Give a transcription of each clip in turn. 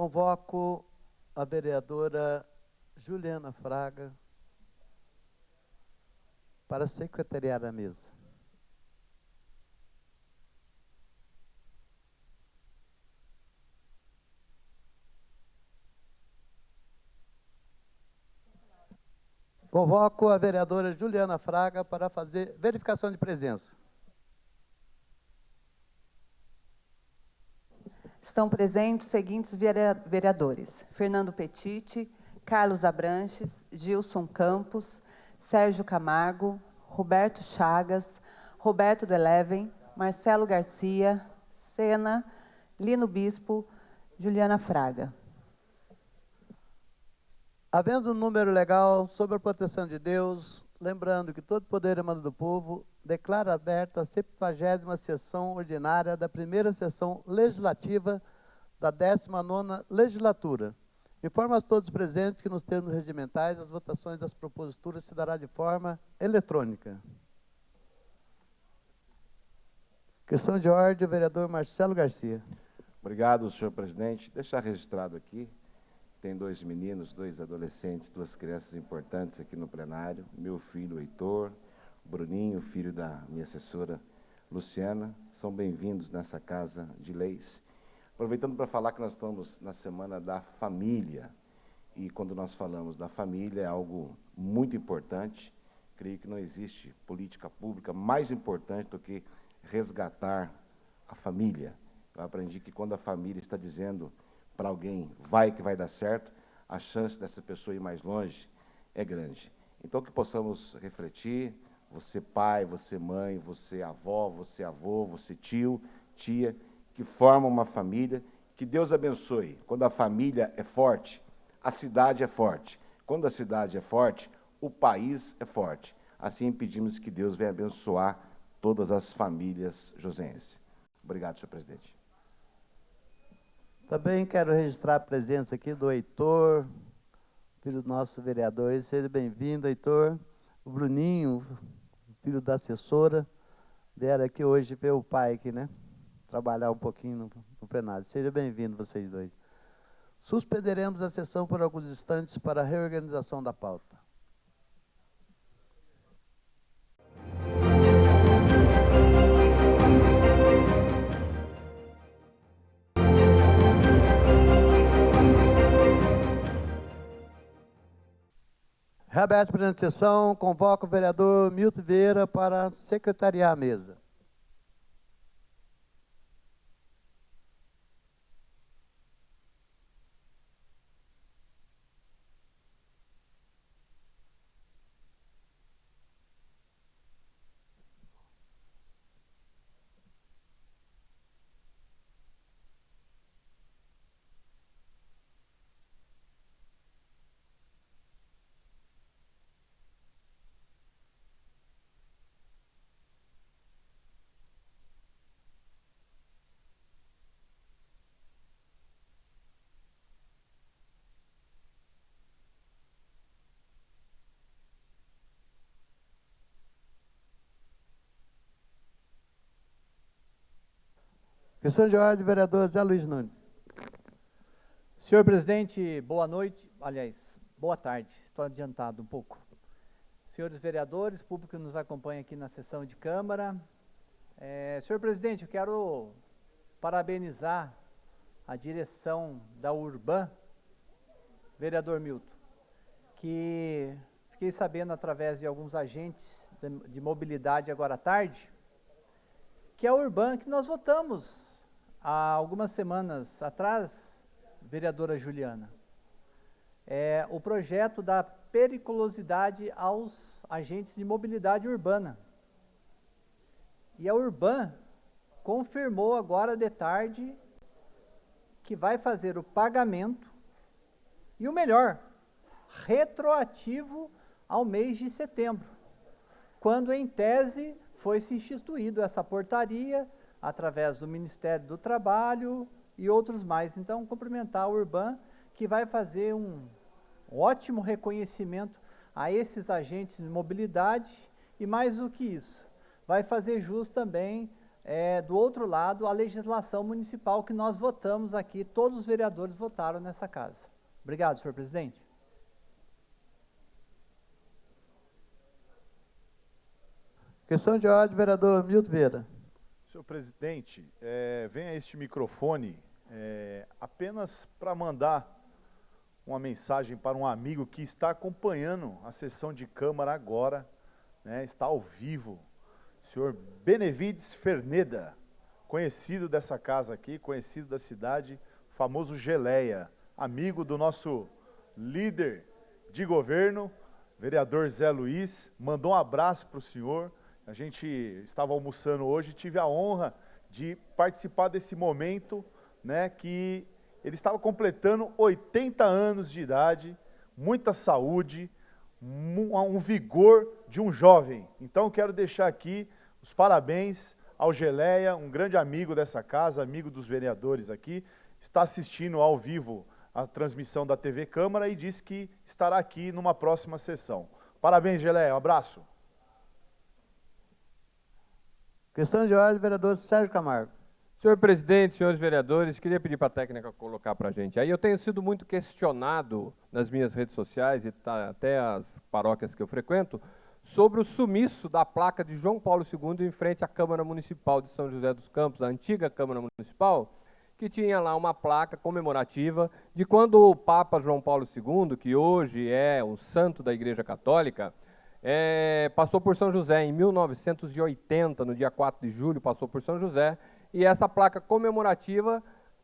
Convoco a vereadora Juliana Fraga para secretariar a mesa. Convoco a vereadora Juliana Fraga para fazer verificação de presença. Estão presentes os seguintes vereadores: Fernando Petiti, Carlos Abranches, Gilson Campos, Sérgio Camargo, Roberto Chagas, Roberto do Eleven, Marcelo Garcia, Sena, Lino Bispo, Juliana Fraga. Havendo um número legal sobre a proteção de Deus, lembrando que todo poder emana do povo, declara aberta a 70ª sessão ordinária da primeira sessão legislativa da 19ª legislatura. Informo a todos presentes que nos termos regimentais as votações das proposituras se dará de forma eletrônica. Questão de ordem, o vereador Marcelo Garcia. Obrigado, senhor presidente. Deixar registrado aqui, tem 2 meninos, 2 adolescentes, 2 crianças importantes aqui no plenário. Meu filho, Heitor, Bruninho, filho da minha assessora, Luciana, são bem-vindos nessa Casa de Leis. Aproveitando para falar que nós estamos na Semana da Família, e quando nós falamos da família é algo muito importante. Creio que não existe política pública mais importante do que resgatar a família. Eu aprendi que quando a família está dizendo para alguém, vai que vai dar certo, a chance dessa pessoa ir mais longe é grande. Então, que possamos refletir, você pai, você mãe, você avó, você avô, você tio, tia, que formam uma família, que Deus abençoe. Quando a família é forte, a cidade é forte. Quando a cidade é forte, o país é forte. Assim, pedimos que Deus venha abençoar todas as famílias joseenses. Obrigado, senhor presidente. Também quero registrar a presença aqui do Heitor, filho do nosso vereador. Seja bem-vindo, Heitor. O Bruninho, filho da assessora, vieram aqui hoje ver o pai aqui, né? Trabalhar um pouquinho no plenário. Seja bem-vindo, vocês dois. Suspenderemos a sessão por alguns instantes para a reorganização da pauta. Reaberta a presente sessão, convoco o vereador Milton Vieira para secretariar a mesa. Questão de ordem, vereador Zé Luiz Nunes. Senhor presidente, boa noite, aliás, boa tarde, estou adiantado um pouco. Senhores vereadores, público que nos acompanha aqui na sessão de Câmara. Senhor presidente, eu quero parabenizar a direção da Urban, vereador Milton, que fiquei sabendo através de alguns agentes de mobilidade agora à tarde, que a Urban, que nós votamos há algumas semanas atrás, vereadora Juliana, o projeto da periculosidade aos agentes de mobilidade urbana. E a Urban confirmou agora de tarde que vai fazer o pagamento, e o melhor, retroativo ao mês de setembro, quando em tese foi-se instituído essa portaria através do Ministério do Trabalho e outros mais. Então, cumprimentar a Urban, que vai fazer um ótimo reconhecimento a esses agentes de mobilidade, e mais do que isso, vai fazer jus também do outro lado, a legislação municipal que nós votamos aqui, todos os vereadores votaram nessa casa. Obrigado, senhor presidente. Questão de ordem, vereador Milton Vieira. Senhor presidente, venha este microfone apenas para mandar uma mensagem para um amigo que está acompanhando a sessão de Câmara agora, né, está ao vivo, senhor Benevides Ferneda, conhecido dessa casa aqui, conhecido da cidade, famoso Geleia, amigo do nosso líder de governo, vereador Zé Luiz, mandou um abraço para o senhor. A gente estava almoçando hoje, tive a honra de participar desse momento, né, que ele estava completando 80 anos de idade, muita saúde, um vigor de um jovem. Então, quero deixar aqui os parabéns ao Geleia, um grande amigo dessa casa, amigo dos vereadores aqui, está assistindo ao vivo a transmissão da TV Câmara e disse que estará aqui numa próxima sessão. Parabéns, Geleia, um abraço. Questão de ordem, vereador Sérgio Camargo. Senhor presidente, senhores vereadores, queria pedir para a técnica colocar para a gente. Aí eu tenho sido muito questionado nas minhas redes sociais e até as paróquias que eu frequento, sobre o sumiço da placa de João Paulo II em frente à Câmara Municipal de São José dos Campos, a antiga Câmara Municipal, que tinha lá uma placa comemorativa de quando o Papa João Paulo II, que hoje é o santo da Igreja Católica, passou por São José em 1980, no dia 4 de julho, passou por São José, e essa placa comemorativa,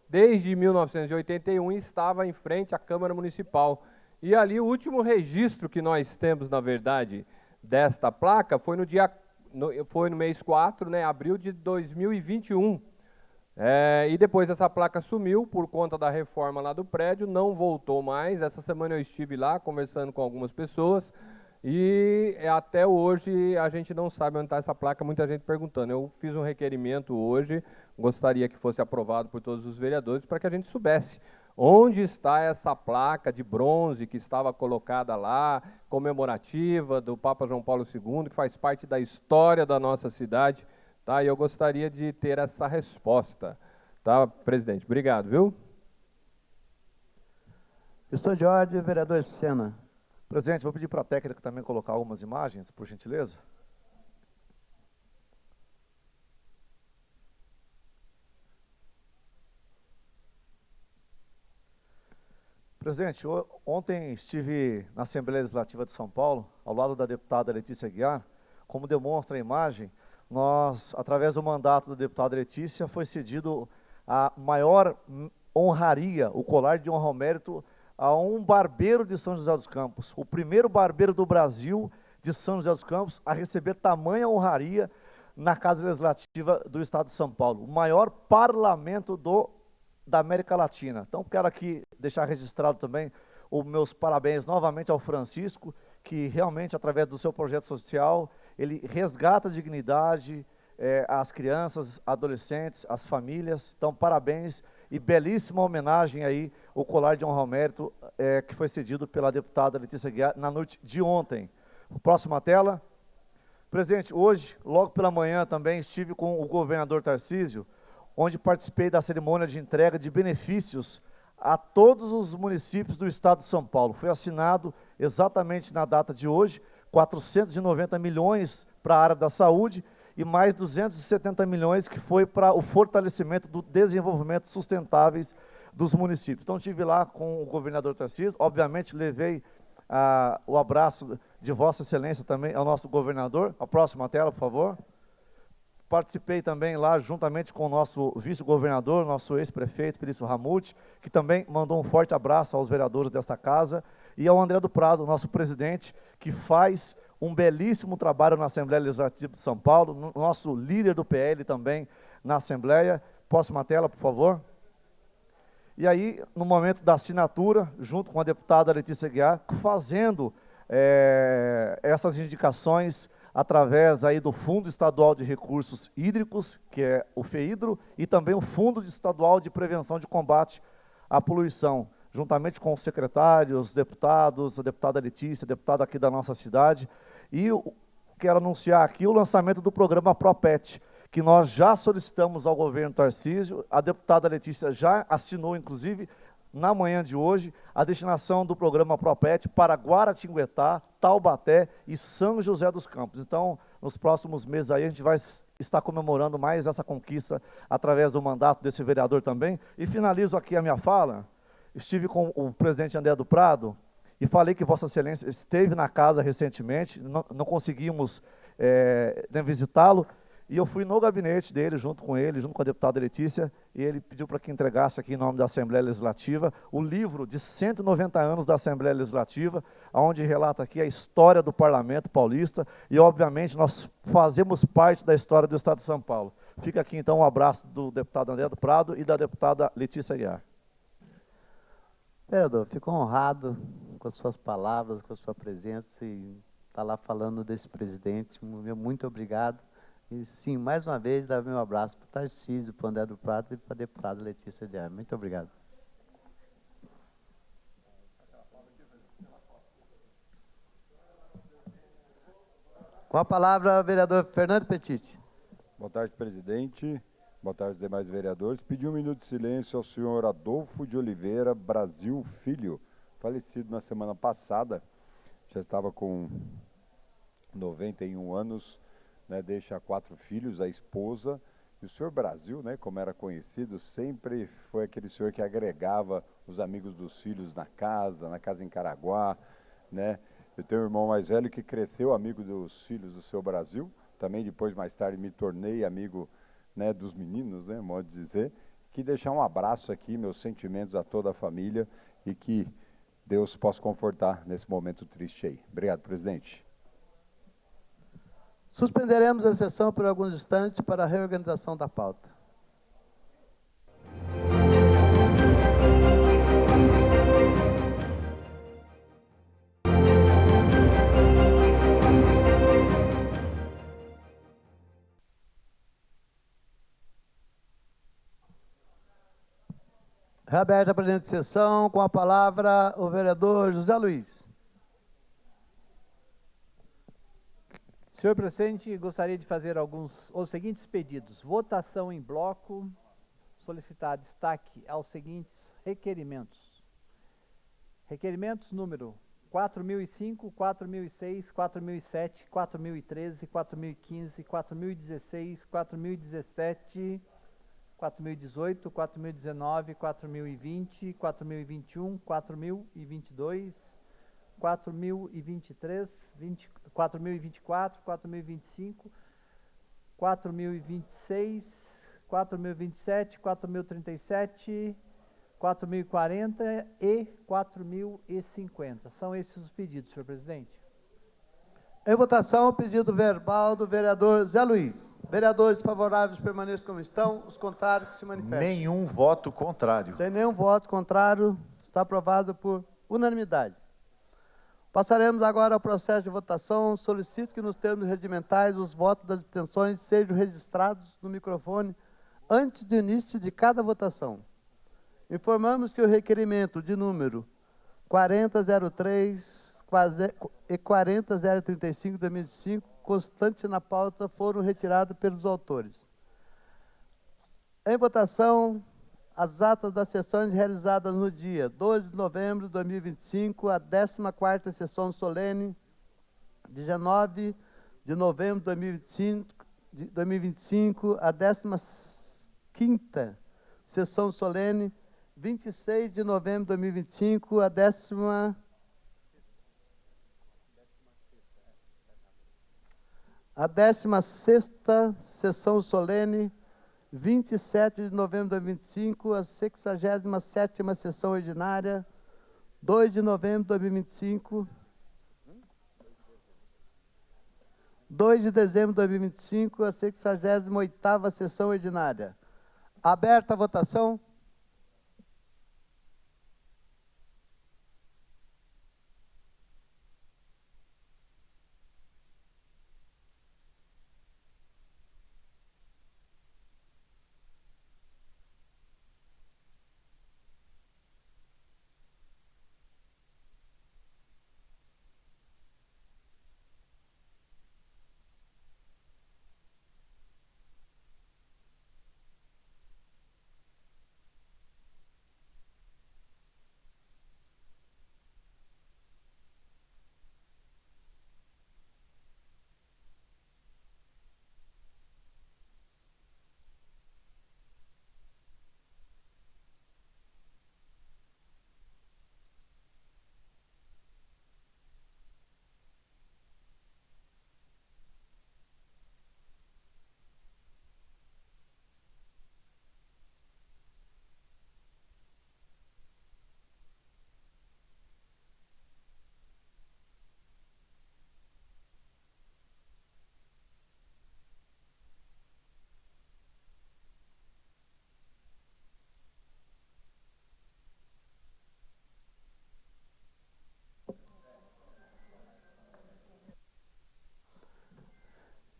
desde 1981, estava em frente à Câmara Municipal. E ali o último registro que nós temos, na verdade, desta placa foi no mês 4, né, abril de 2021. E depois essa placa sumiu por conta da reforma lá do prédio, não voltou mais. Essa semana eu estive lá conversando com algumas pessoas, e até hoje a gente não sabe onde está essa placa, muita gente perguntando. Eu fiz um requerimento hoje, gostaria que fosse aprovado por todos os vereadores, para que a gente soubesse onde está essa placa de bronze que estava colocada lá, comemorativa do Papa João Paulo II, que faz parte da história da nossa cidade. Tá? E eu gostaria de ter essa resposta. Tá, presidente? Obrigado, viu? Questão de ordem, vereador Sena. Presidente, vou pedir para a técnica também colocar algumas imagens, por gentileza. Presidente, ontem estive na Assembleia Legislativa de São Paulo, ao lado da deputada Letícia Aguiar. Como demonstra a imagem, nós, através do mandato da deputada Letícia, foi cedido a maior honraria, o colar de honra ao mérito, a um barbeiro de São José dos Campos, o primeiro barbeiro do Brasil de São José dos Campos a receber tamanha honraria na Casa Legislativa do Estado de São Paulo, o maior parlamento da América Latina. Então, quero aqui deixar registrado também os meus parabéns novamente ao Francisco, que realmente, através do seu projeto social, ele resgata a dignidade às crianças, adolescentes, às famílias. Então, parabéns e belíssima homenagem aí, o colar de honra ao mérito que foi cedido pela deputada Letícia Aguiar na noite de ontem. Próxima tela. Presidente, hoje, logo pela manhã também, estive com o governador Tarcísio, onde participei da cerimônia de entrega de benefícios a todos os municípios do estado de São Paulo. Foi assinado exatamente na data de hoje, 490 milhões para a área da saúde e mais 270 milhões que foi para o fortalecimento do desenvolvimento sustentáveis dos municípios. Então, estive lá com o governador Tarcísio, obviamente levei o abraço de Vossa Excelência também ao nosso governador. A próxima tela, por favor. Participei também lá, juntamente com o nosso vice-governador, nosso ex-prefeito, Felício Ramute, que também mandou um forte abraço aos vereadores desta casa, e ao André do Prado, nosso presidente, que faz um belíssimo trabalho na Assembleia Legislativa de São Paulo, nosso líder do PL também na Assembleia. Próxima tela, por favor. E aí, no momento da assinatura, junto com a deputada Letícia Aguiar, fazendo essas indicações através aí do Fundo Estadual de Recursos Hídricos, que é o FEHIDRO, e também o Fundo Estadual de Prevenção de Combate à Poluição, juntamente com os secretários, deputados, a deputada Letícia, deputada aqui da nossa cidade. E quero anunciar aqui o lançamento do programa ProPet, que nós já solicitamos ao governo Tarcísio, a deputada Letícia já assinou, inclusive, na manhã de hoje, a destinação do programa Propet para Guaratinguetá, Taubaté e São José dos Campos. Então, nos próximos meses aí, a gente vai estar comemorando mais essa conquista através do mandato desse vereador também. E finalizo aqui a minha fala. Estive com o presidente André do Prado e falei que Vossa Excelência esteve na casa recentemente, não conseguimos visitá-lo, e eu fui no gabinete dele, junto com ele, junto com a deputada Letícia, e ele pediu para que entregasse aqui em nome da Assembleia Legislativa o livro de 190 anos da Assembleia Legislativa, onde relata aqui a história do Parlamento Paulista, e obviamente nós fazemos parte da história do Estado de São Paulo. Fica aqui então um abraço do deputado André do Prado e da deputada Letícia Aguiar. Vereador, fico honrado com as suas palavras, com a sua presença e estar lá falando desse presidente. Muito obrigado. E sim, mais uma vez, dar meu abraço para o Tarcísio, para o André do Prado e para a deputada Letícia Aguiar. Muito obrigado. Com a palavra, o vereador Fernando Petit. Boa tarde, presidente. Boa tarde aos demais vereadores. Pedi um minuto de silêncio ao senhor Adolfo de Oliveira Brasil Filho, falecido na semana passada. Já estava com 91 anos, né, deixa 4 filhos, a esposa. E o senhor Brasil, né, como era conhecido, sempre foi aquele senhor que agregava os amigos dos filhos na casa em Caraguá, né? Eu tenho um irmão mais velho que cresceu amigo dos filhos do seu Brasil. Também depois, mais tarde, me tornei amigo, né, dos meninos, né, modo de dizer. Que deixar um abraço aqui, meus sentimentos a toda a família e que Deus possa confortar nesse momento triste aí. Obrigado, presidente. Suspenderemos a sessão por alguns instantes para a reorganização da pauta. Reaberta a presente sessão, com a palavra o vereador José Luiz. Senhor presidente, gostaria de fazer os seguintes pedidos. Votação em bloco, solicitar destaque aos seguintes requerimentos. Requerimentos número 4005, 4006, 4007, 4013, 4015, 4016, 4017, 4018, 4019, 4020, 4021, 4022, 4023, 4024, 4025, 4026, 4027, 4037, 4040 e 4050. São esses os pedidos, senhor presidente. Em votação, o pedido verbal do vereador Zé Luiz. Vereadores favoráveis permaneçam como estão. Os contrários que se manifestem. Nenhum voto contrário. Sem nenhum voto contrário, está aprovado por unanimidade. Passaremos agora ao processo de votação. Solicito que, nos termos regimentais, os votos das abstenções sejam registrados no microfone antes do início de cada votação. Informamos que o requerimento de número 4003 e 40035 de 2005, constante na pauta, foram retirados pelos autores. Em votação, as atas das sessões realizadas no dia 12 de novembro de 2025, a 14ª sessão solene, 19 de novembro de 2025, a 15ª sessão solene, 26 de novembro de 2025, a 16ª sessão solene, 27 de novembro de 2025, a 67ª sessão ordinária, 2 de novembro de 2025, 2 de dezembro de 2025, a 68ª sessão ordinária. Aberta a votação.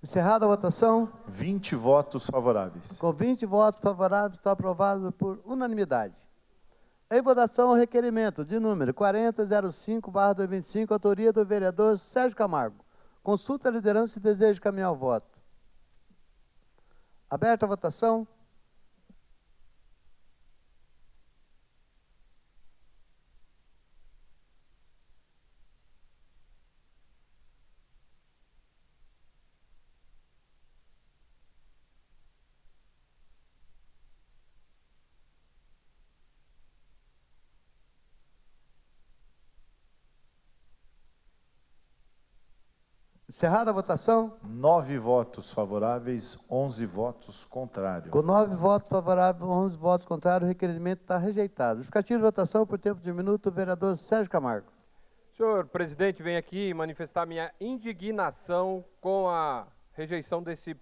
Encerrada a votação. 20 votos favoráveis. Com 20 votos favoráveis, está aprovado por unanimidade. Em votação, o requerimento de número 4005/2025, autoria do vereador Sérgio Camargo. Consulta a liderança e desejo de caminhar o voto. Aberta a votação. Encerrada a votação. 9 votos favoráveis, 11 votos contrários. Com 9 votos favoráveis, 11 votos contrários, o requerimento está rejeitado. Justificativa de votação por tempo de minuto, o vereador Sérgio Camargo. Senhor presidente, venho aqui manifestar minha indignação com a rejeição desse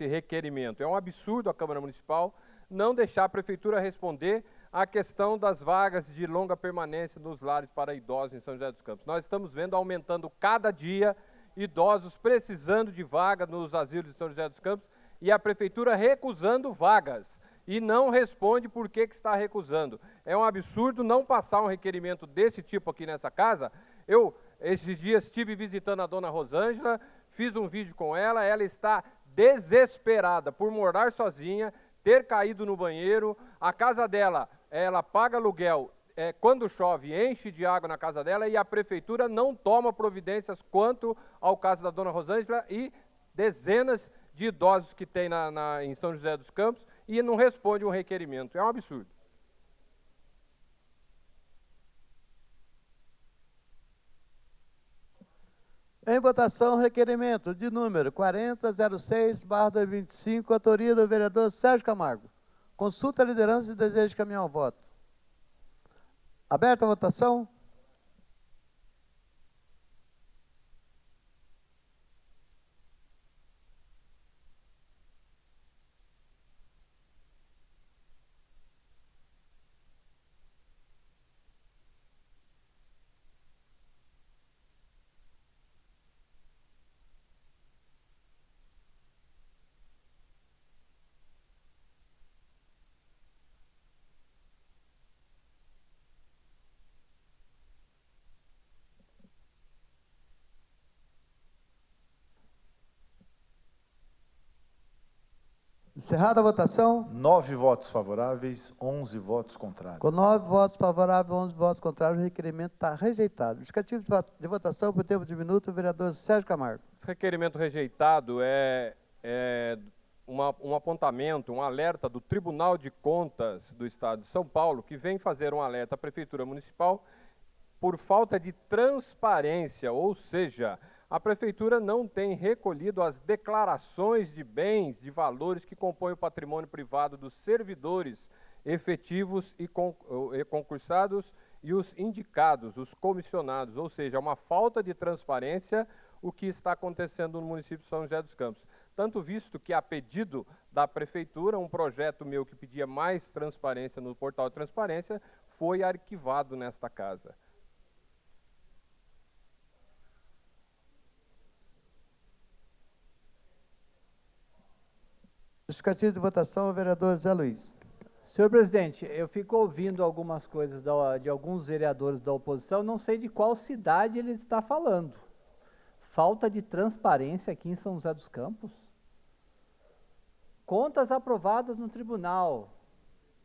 requerimento. É um absurdo a Câmara Municipal não deixar a Prefeitura responder à questão das vagas de longa permanência nos lares para idosos em São José dos Campos. Nós estamos vendo aumentando cada dia idosos precisando de vaga nos asilos de São José dos Campos e a Prefeitura recusando vagas. E não responde por que está recusando. É um absurdo não passar um requerimento desse tipo aqui nessa casa. Eu, esses dias, estive visitando a dona Rosângela, fiz um vídeo com ela está desesperada por morar sozinha, ter caído no banheiro, a casa dela, ela paga aluguel, quando chove, enche de água na casa dela e a Prefeitura não toma providências quanto ao caso da dona Rosângela e dezenas de idosos que tem em São José dos Campos e não responde um requerimento. É um absurdo. Em votação, requerimento de número 4006/2025, autoria do vereador Sérgio Camargo. Consulta a liderança e desejo de caminhar o voto. Aberta a votação. Encerrada a votação. 9 votos favoráveis, 11 votos contrários. Com 9 votos favoráveis, 11 votos contrários, o requerimento está rejeitado. Justificativa de votação por tempo de minuto, o vereador Sérgio Camargo. Esse requerimento rejeitado é um apontamento, um alerta do Tribunal de Contas do Estado de São Paulo, que vem fazer um alerta à Prefeitura Municipal por falta de transparência, ou seja, a Prefeitura não tem recolhido as declarações de bens, de valores que compõem o patrimônio privado dos servidores efetivos e concursados e os indicados, os comissionados, ou seja, uma falta de transparência o que está acontecendo no município de São José dos Campos. Tanto visto que, a pedido da Prefeitura, um projeto meu que pedia mais transparência no portal de transparência foi arquivado nesta casa. Justificativa de votação, o vereador Zé Luiz. Senhor presidente, eu fico ouvindo algumas coisas de alguns vereadores da oposição, não sei de qual cidade ele está falando. Falta de transparência aqui em São José dos Campos? Contas aprovadas no tribunal.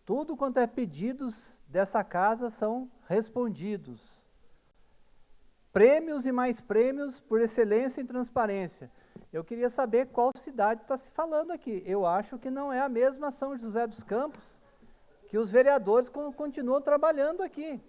Tudo quanto é pedidos dessa casa são respondidos. Prêmios e mais prêmios por excelência em transparência. Eu queria saber qual cidade está se falando aqui. Eu acho que não é a mesma São José dos Campos, que os vereadores continuam trabalhando aqui.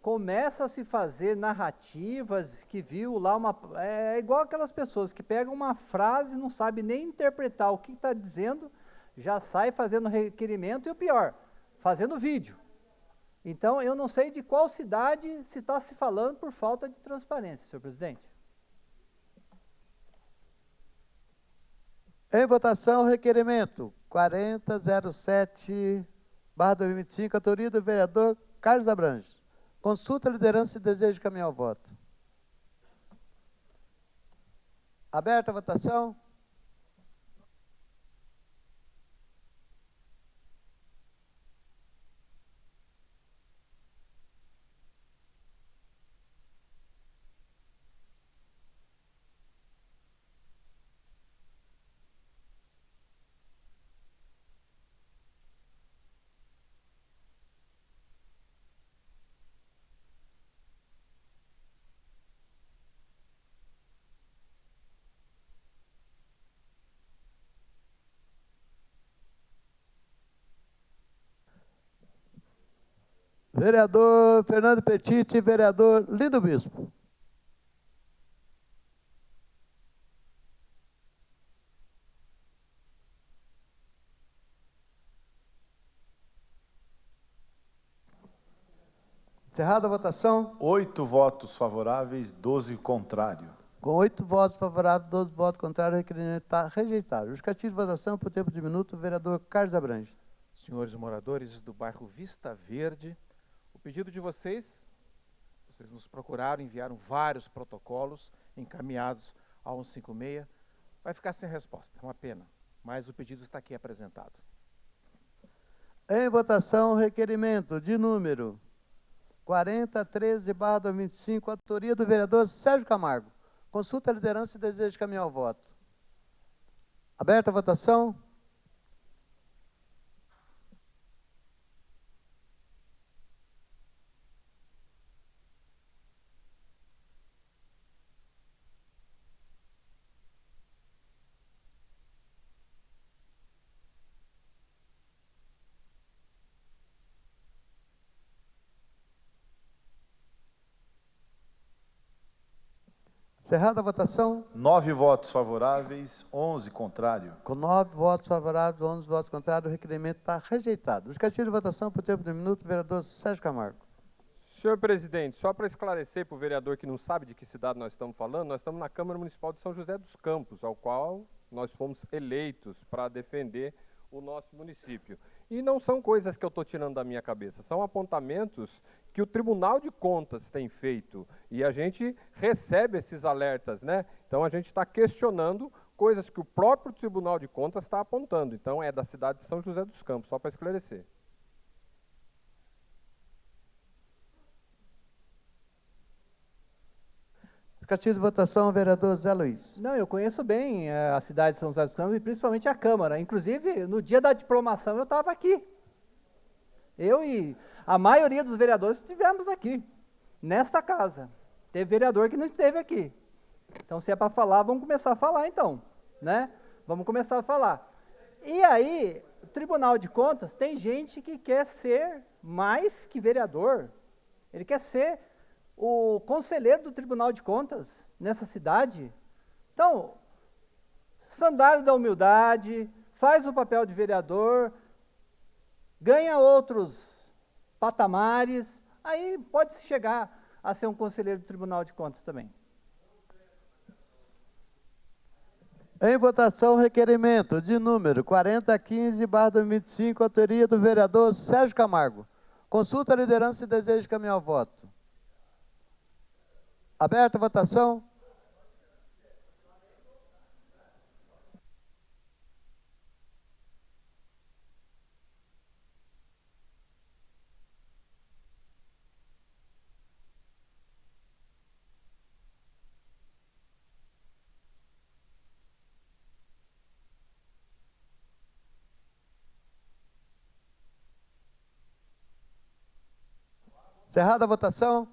Começa a se fazer narrativas que viu lá é igual aquelas pessoas que pegam uma frase, não sabe nem interpretar o que está dizendo, já sai fazendo requerimento e o pior, fazendo vídeo. Então, eu não sei de qual cidade se está se falando por falta de transparência, senhor presidente. Em votação, requerimento 4007/2025, autoria do vereador Carlos Abranges. Consulta a liderança e desejo de caminhar o voto. Aberta a votação. Vereador Fernando Petiti, vereador Lindo Bispo. Encerrada a votação. 8 votos favoráveis, 12 contrário. Com 8 votos favoráveis, 12 votos contrários, o requerimento está rejeitado. Justificativo de votação por tempo diminuto, vereador Carlos Abranges. Senhores moradores do bairro Vista Verde, o pedido de vocês nos procuraram, enviaram vários protocolos encaminhados ao 156, vai ficar sem resposta, é uma pena, mas o pedido está aqui apresentado. Em votação, requerimento de número 4013/2025, autoria do vereador Sérgio Camargo. Consulta a liderança e desejo de caminhar ao voto. Aberta a votação. Encerrada a votação. 9 votos favoráveis, 11 contrário. Com 9 votos favoráveis, 11 votos contrários, o requerimento está rejeitado. Justificativo de votação por tempo de minuto, vereador Sérgio Camargo. Senhor presidente, só para esclarecer para o vereador que não sabe de que cidade nós estamos falando, nós estamos na Câmara Municipal de São José dos Campos, ao qual nós fomos eleitos para defender o nosso município. E não são coisas que eu estou tirando da minha cabeça, são apontamentos que o Tribunal de Contas tem feito e a gente recebe esses alertas, né? Então a gente está questionando coisas que o próprio Tribunal de Contas está apontando. Então é da cidade de São José dos Campos, só para esclarecer. Justificativo de votação, vereador Zé Luiz. Não, eu conheço bem a cidade de São José dos Campos e principalmente a Câmara. Inclusive, no dia da diplomação eu estava aqui. Eu e a maioria dos vereadores estivemos aqui, nessa casa. Teve vereador que não esteve aqui. Então, se é para falar, vamos começar a falar então, né? Vamos começar a falar. E aí, o Tribunal de Contas tem gente que quer ser mais que vereador. Ele quer ser o conselheiro do Tribunal de Contas nessa cidade. Então, sandália da humildade, faz o papel de vereador, ganha outros patamares, aí pode chegar a ser um conselheiro do Tribunal de Contas também. Em votação, requerimento de número 4015/2025, autoria do vereador Sérgio Camargo. Consulta a liderança e desejo de caminhar ao voto. Aberta a votação. Encerrada a votação.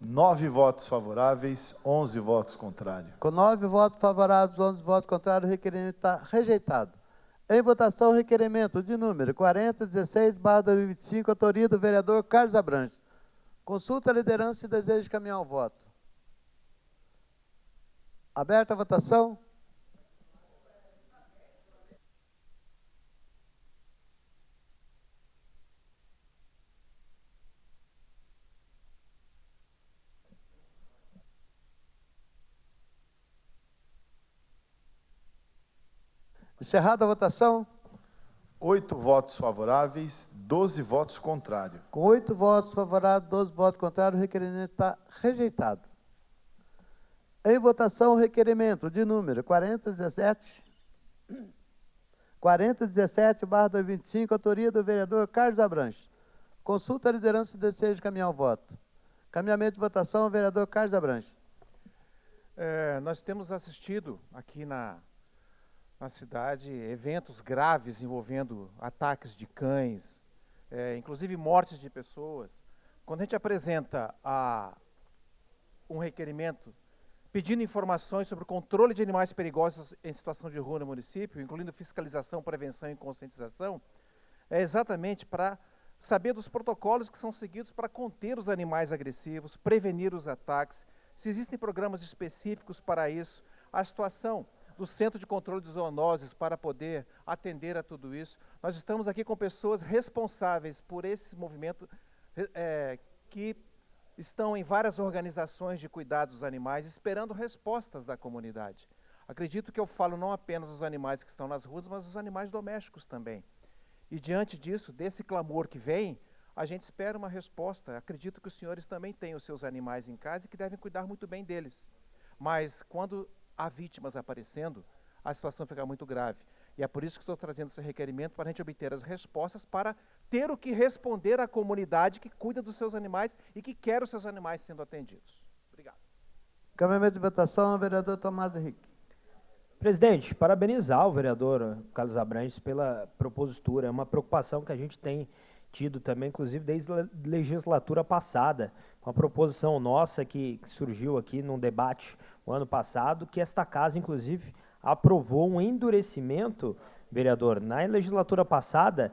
9 votos favoráveis, 11 votos contrários. Com 9 votos favoráveis, 11 votos contrários, o requerimento está rejeitado. Em votação, o requerimento de número 4016/2025, autoria do vereador Carlos Abranches. Consulta a liderança e desejo de caminhar ao voto. Aberta a votação. Encerrada a votação. 8 votos favoráveis, 12 votos contrários. Com 8 votos favoráveis, 12 votos contrários, o requerimento está rejeitado. Em votação, o requerimento de número 4017/2025, autoria do vereador Carlos Abranches. Consulta a liderança do desejo de caminhar o voto. Caminhamento de votação, vereador Carlos Abranches. Nós temos assistido aqui na cidade eventos graves envolvendo ataques de cães, inclusive mortes de pessoas. Quando a gente apresenta um requerimento pedindo informações sobre o controle de animais perigosos em situação de rua no município, incluindo fiscalização, prevenção e conscientização, é exatamente para saber dos protocolos que são seguidos para conter os animais agressivos, prevenir os ataques, se existem programas específicos para isso, a situação do Centro de Controle de Zoonoses para poder atender a tudo isso. Nós estamos aqui com pessoas responsáveis por esse movimento que estão em várias organizações de cuidados dos animais, esperando respostas da comunidade. Acredito que eu falo não apenas dos animais que estão nas ruas, mas dos animais domésticos também. E diante disso, desse clamor que vem, a gente espera uma resposta. Acredito que os senhores também têm os seus animais em casa e que devem cuidar muito bem deles. Mas quando há vítimas aparecendo, a situação fica muito grave. E é por isso que estou trazendo esse requerimento, para a gente obter as respostas, para ter o que responder à comunidade que cuida dos seus animais e que quer os seus animais sendo atendidos. Obrigado. Caminhamento de votação, vereador Tomás Henrique. Presidente, parabenizar o vereador Carlos Abranches pela propositura. É uma preocupação que a gente tem tido também, inclusive desde a legislatura passada, uma proposição nossa que surgiu aqui num debate o ano passado, que esta casa, inclusive, aprovou um endurecimento, vereador, na legislatura passada,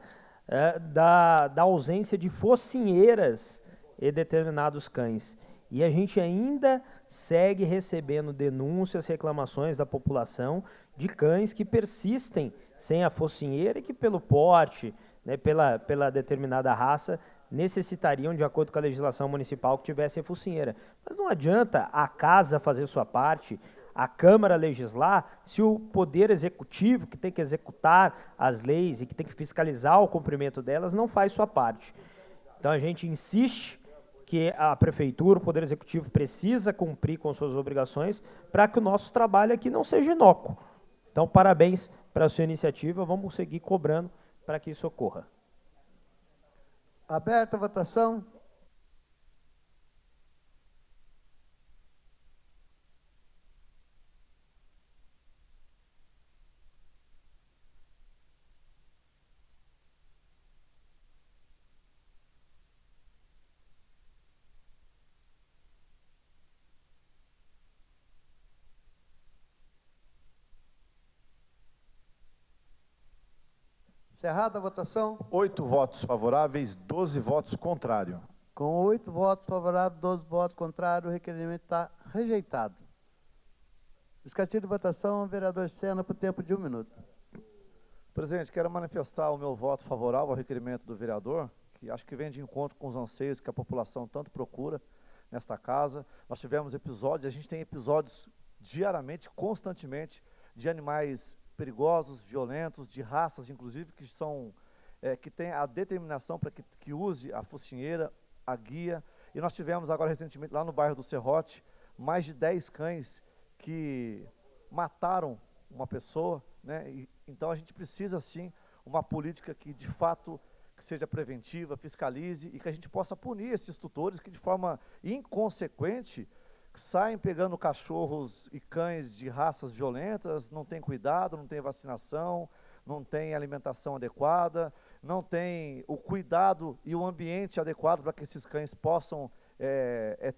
da ausência de focinheiras e determinados cães. E a gente ainda segue recebendo denúncias, reclamações da população de cães que persistem sem a focinheira e que pelo porte, né, pela determinada raça, necessitariam, de acordo com a legislação municipal, que tivesse a focinheira. Mas não adianta a casa fazer sua parte, a Câmara legislar, se o Poder Executivo, que tem que executar as leis e que tem que fiscalizar o cumprimento delas, não faz sua parte. Então a gente insiste que a Prefeitura, o Poder Executivo, precisa cumprir com suas obrigações para que o nosso trabalho aqui não seja inócuo. Então, parabéns para a sua iniciativa, vamos seguir cobrando para que isso ocorra. Aberta a votação. Encerrada a votação. 8 votos favoráveis, 12 votos contrários. Com 8 votos favoráveis, 12 votos contrários, o requerimento está rejeitado. Justificativa de votação, vereador Sena, por tempo de 1 minuto. Presidente, quero manifestar o meu voto favorável ao requerimento do vereador, que acho que vem de encontro com os anseios que a população tanto procura nesta casa. Nós tivemos episódios, a gente tem episódios diariamente, constantemente, de animais perigosos, violentos, de raças, inclusive, que são que tem a determinação para que use a focinheira, a guia. E nós tivemos agora recentemente, lá no bairro do Serrote, mais de 10 cães que mataram uma pessoa, né? Então a gente precisa, sim, uma política que, de fato, que seja preventiva, fiscalize e que a gente possa punir esses tutores que, de forma inconsequente, saem pegando cachorros e cães de raças violentas, não tem cuidado, não tem vacinação, não tem alimentação adequada, não tem o cuidado e o ambiente adequado para que esses cães possam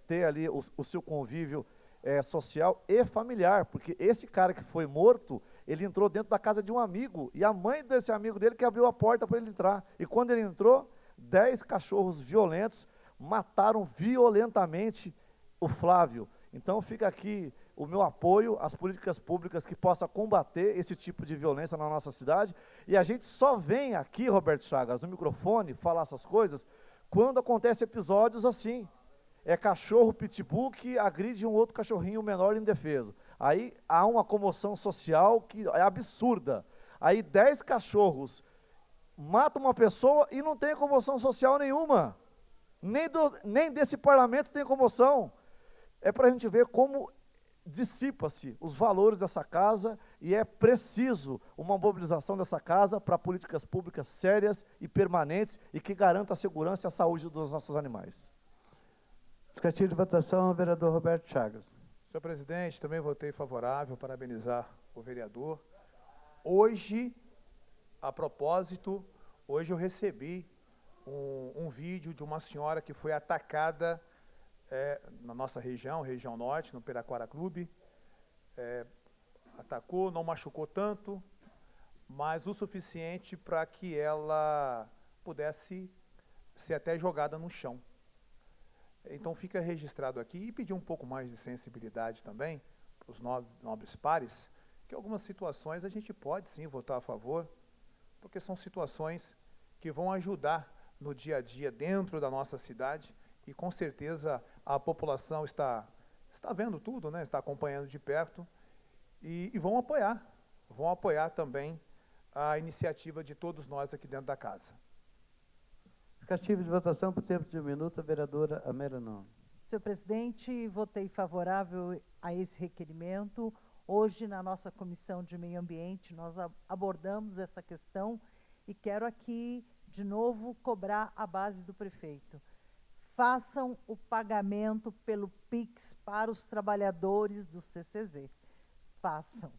ter ali o seu convívio social e familiar, porque esse cara que foi morto, ele entrou dentro da casa de um amigo, e a mãe desse amigo dele que abriu a porta para ele entrar, e quando ele entrou, 10 cachorros violentos mataram violentamente o Flávio. Então fica aqui o meu apoio às políticas públicas que possam combater esse tipo de violência na nossa cidade, e a gente só vem aqui, Roberto Chagas, no microfone, falar essas coisas, quando acontecem episódios assim, cachorro pitbull que agride um outro cachorrinho menor indefeso, aí há uma comoção social que é absurda, aí 10 cachorros matam uma pessoa e não tem comoção social nenhuma, nem desse parlamento tem comoção. É para a gente ver como dissipa-se os valores dessa casa e é preciso uma mobilização dessa casa para políticas públicas sérias e permanentes e que garanta a segurança e a saúde dos nossos animais. Justificativa de votação, vereador Roberto Chagas. Senhor presidente, também votei favorável, parabenizar o vereador. Hoje, a propósito, hoje eu recebi um vídeo de uma senhora que foi atacada na nossa região, região norte, no Piraquara Clube. Atacou, não machucou tanto, mas o suficiente para que ela pudesse ser até jogada no chão. Então fica registrado aqui e pedir um pouco mais de sensibilidade também para os nobres pares, que algumas situações a gente pode sim votar a favor, porque são situações que vão ajudar no dia a dia dentro da nossa cidade e com certeza a população está vendo tudo, né? Está acompanhando de perto e vão apoiar também a iniciativa de todos nós aqui dentro da casa. Justificativa de votação por tempo de 1 minuto, a vereadora Amélia Nono. Senhor presidente, votei favorável a esse requerimento. Hoje, na nossa Comissão de Meio Ambiente, nós abordamos essa questão e quero aqui, de novo, cobrar a base do prefeito. Façam o pagamento pelo PIX para os trabalhadores do CCZ. Façam.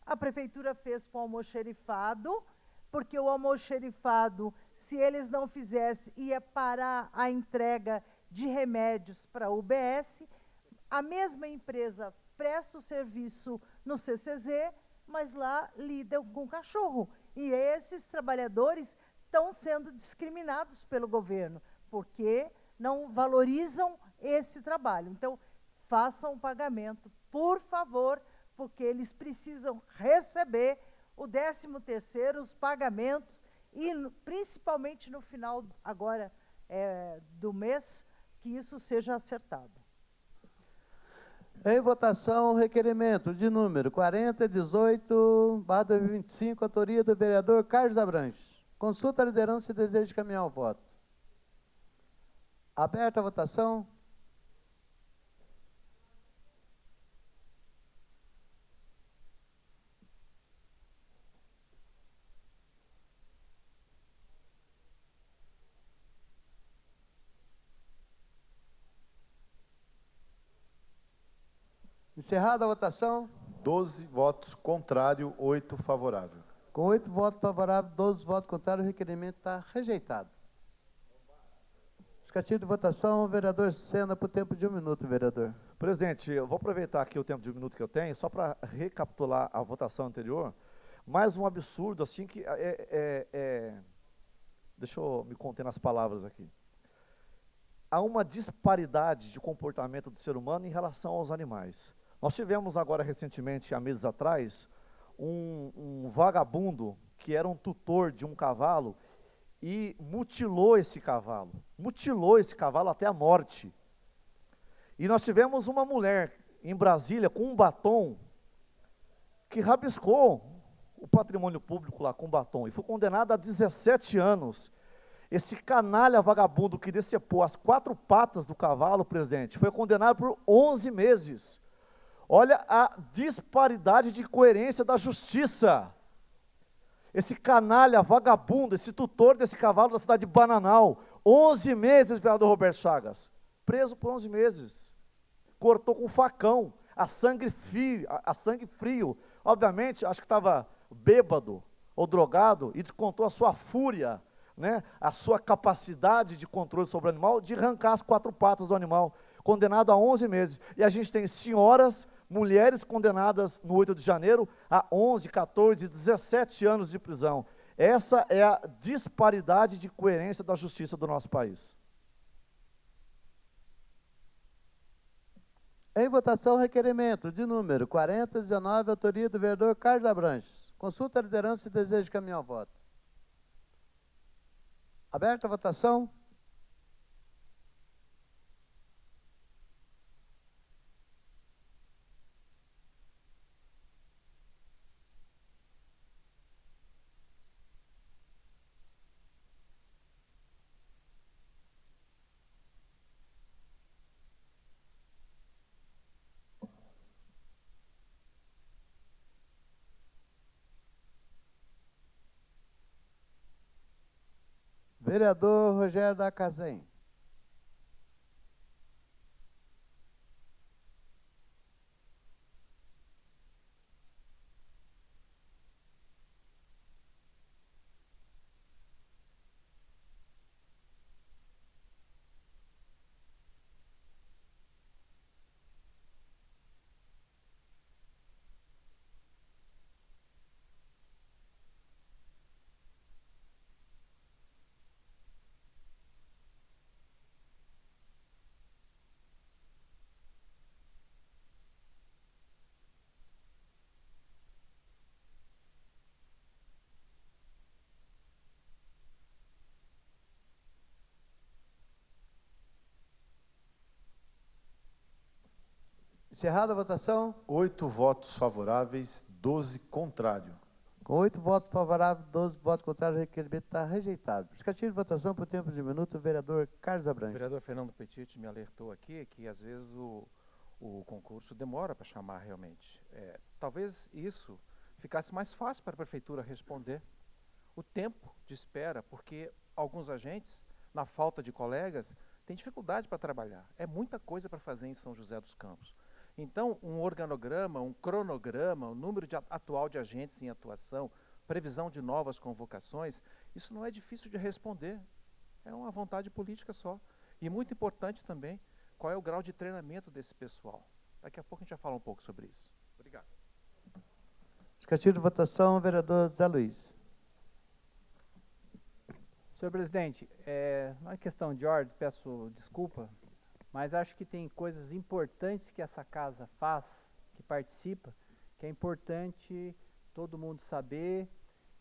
A prefeitura fez com o almoxerifado, porque o almoxerifado, se eles não fizessem, ia parar a entrega de remédios para a UBS. A mesma empresa presta o serviço no CCZ, mas lá lidam com cachorro. E esses trabalhadores estão sendo discriminados pelo governo, porque não valorizam esse trabalho. Então, façam o pagamento, por favor, porque eles precisam receber o 13º, os pagamentos, e principalmente no final agora do mês, que isso seja acertado. Em votação, o requerimento de número 4018/2025, autoria do vereador Carlos Abranches. Consulta a liderança e desejo de caminhar o voto. Aberta a votação. Encerrada a votação. 12 votos contrário, 8 favorável. Com 8 votos favoráveis, 12 votos contrários, o requerimento está rejeitado. Justificativa de votação, vereador Sena, por tempo de 1 minuto, vereador. Presidente, eu vou aproveitar aqui o tempo de 1 minuto que eu tenho, só para recapitular a votação anterior. Mais um absurdo, assim, que deixa eu me conter nas palavras aqui. Há uma disparidade de comportamento do ser humano em relação aos animais. Nós tivemos agora, recentemente, há meses atrás, um vagabundo que era um tutor de um cavalo e mutilou esse cavalo até a morte. E nós tivemos uma mulher em Brasília com um batom que rabiscou o patrimônio público lá com batom e foi condenada a 17 anos. Esse canalha vagabundo que decepou as 4 patas do cavalo, presidente, foi condenado por 11 meses. Olha a disparidade de coerência da justiça. Esse canalha vagabundo, esse tutor desse cavalo da cidade de Bananal, 11 meses, vereador Roberto Chagas, preso por 11 meses. Cortou com facão, a sangue frio. Obviamente, acho que estava bêbado ou drogado e descontou a sua fúria, né, a sua capacidade de controle sobre o animal, de arrancar as 4 patas do animal, condenado a 11 meses. E a gente tem senhoras, mulheres condenadas no 8 de janeiro a 11, 14, 17 anos de prisão. Essa é a disparidade de coerência da justiça do nosso país. Em votação, requerimento de número 4019, autoria do vereador Carlos Abranches. Consulta a liderança e desejo de caminhar o voto. Aberta a votação. Vereador Rogério da Cazem. Encerrada a votação. 8 votos favoráveis, 12 contrário. Com 8 votos favoráveis, 12 votos contrários, o requerimento está rejeitado. Justificativa de votação por tempo de minuto, o vereador Carlos O Abranches. vereador Fernando Petit me alertou aqui que, às vezes, o concurso demora para chamar realmente. Talvez isso ficasse mais fácil para a prefeitura responder. O tempo de espera, porque alguns agentes, na falta de colegas, têm dificuldade para trabalhar. É muita coisa para fazer em São José dos Campos. Então, um organograma, um cronograma, o número atual de agentes em atuação, previsão de novas convocações, isso não é difícil de responder. É uma vontade política só. E muito importante também, qual é o grau de treinamento desse pessoal. Daqui a pouco a gente vai falar um pouco sobre isso. Obrigado. Justificativa de votação, vereador Zé Luiz. Senhor presidente, não é questão de ordem, peço desculpa, mas acho que tem coisas importantes que essa casa faz, que participa, que é importante todo mundo saber,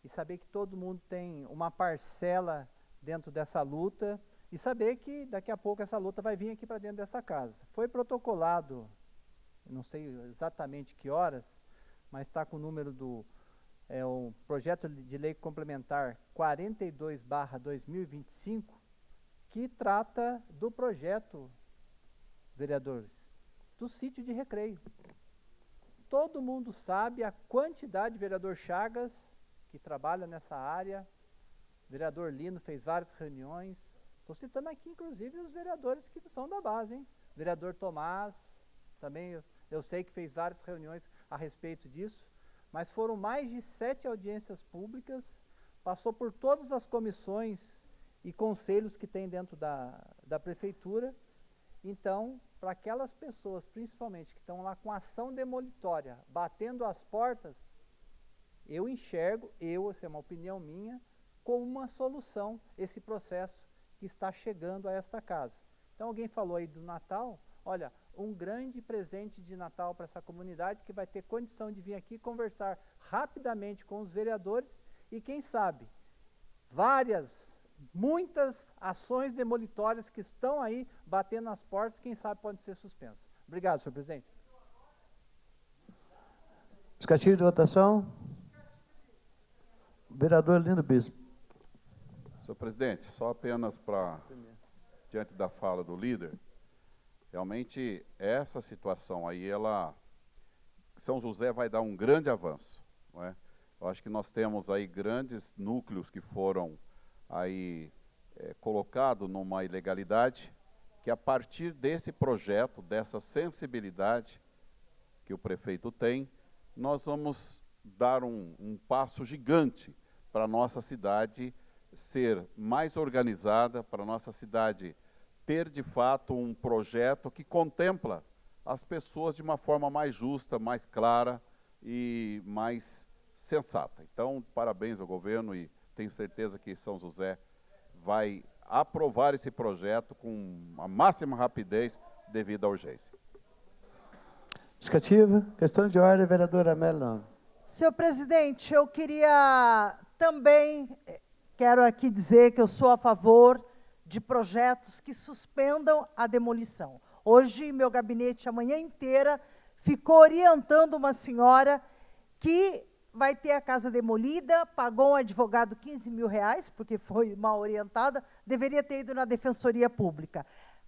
e saber que todo mundo tem uma parcela dentro dessa luta, e saber que daqui a pouco essa luta vai vir aqui para dentro dessa casa. Foi protocolado, não sei exatamente que horas, mas está com o número do o projeto de lei complementar 42/2025, que trata do projeto, vereadores, do sítio de recreio. Todo mundo sabe a quantidade de vereador Chagas, que trabalha nessa área, vereador Lino fez várias reuniões, estou citando aqui inclusive os vereadores que são da base, hein? Vereador Tomás, também eu sei que fez várias reuniões a respeito disso, mas foram mais de 7 audiências públicas, passou por todas as comissões e conselhos que tem dentro da prefeitura. Então, para aquelas pessoas, principalmente, que estão lá com ação demolitória, batendo as portas, eu enxergo, essa é uma opinião minha, como uma solução esse processo que está chegando a essa casa. Então, alguém falou aí do Natal, olha, um grande presente de Natal para essa comunidade que vai ter condição de vir aqui conversar rapidamente com os vereadores e, quem sabe, muitas ações demolitórias que estão aí batendo nas portas, quem sabe podem ser suspensas. Obrigado, senhor presidente. Justificativa de votação. Vereador Lindo Bispo. Senhor presidente, só apenas para, diante da fala do líder, realmente essa situação aí, São José vai dar um grande avanço, não é? Eu acho que nós temos aí grandes núcleos que foram aí colocado numa ilegalidade, que a partir desse projeto, dessa sensibilidade que o prefeito tem, nós vamos dar um passo gigante para a nossa cidade ser mais organizada, para a nossa cidade ter de fato um projeto que contempla as pessoas de uma forma mais justa, mais clara e mais sensata. Então, parabéns ao governo e tenho certeza que São José vai aprovar esse projeto com a máxima rapidez devido à urgência. Justificativa. Questão de ordem, vereadora Amélia. Senhor presidente, eu quero aqui dizer que eu sou a favor de projetos que suspendam a demolição. Hoje, meu gabinete, a manhã inteira, ficou orientando uma senhora que vai ter a casa demolida, pagou um advogado R$15.000, porque foi mal orientada, deveria ter ido na Defensoria Pública.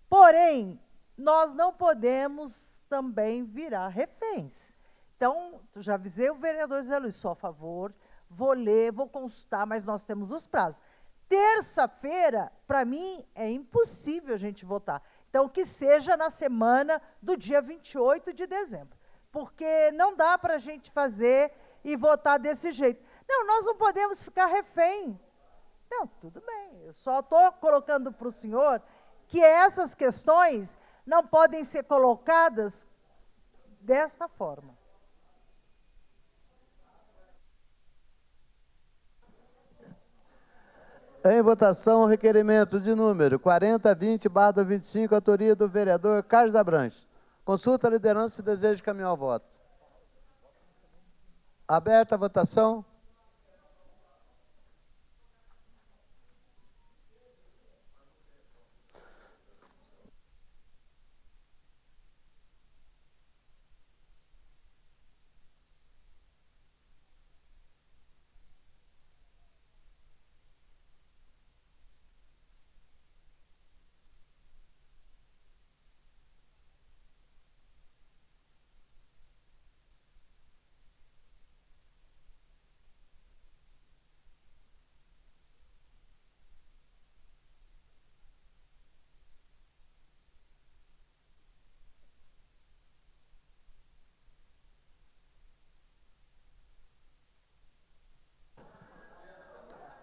Porém, nós não podemos também virar reféns. Então, já avisei o vereador Zé Luiz, sou a favor, vou ler, vou consultar, mas nós temos os prazos. Terça-feira, para mim, é impossível a gente votar. Então, que seja na semana do dia 28 de dezembro, porque não dá para a gente fazer e votar desse jeito. Não, nós não podemos ficar refém. Não, tudo bem, eu só estou colocando para o senhor que essas questões não podem ser colocadas desta forma. Em votação, o requerimento de número 4020/25, autoria do vereador Carlos Abranches. Consulta a liderança e desejo de caminhar ao voto. Aberta a votação.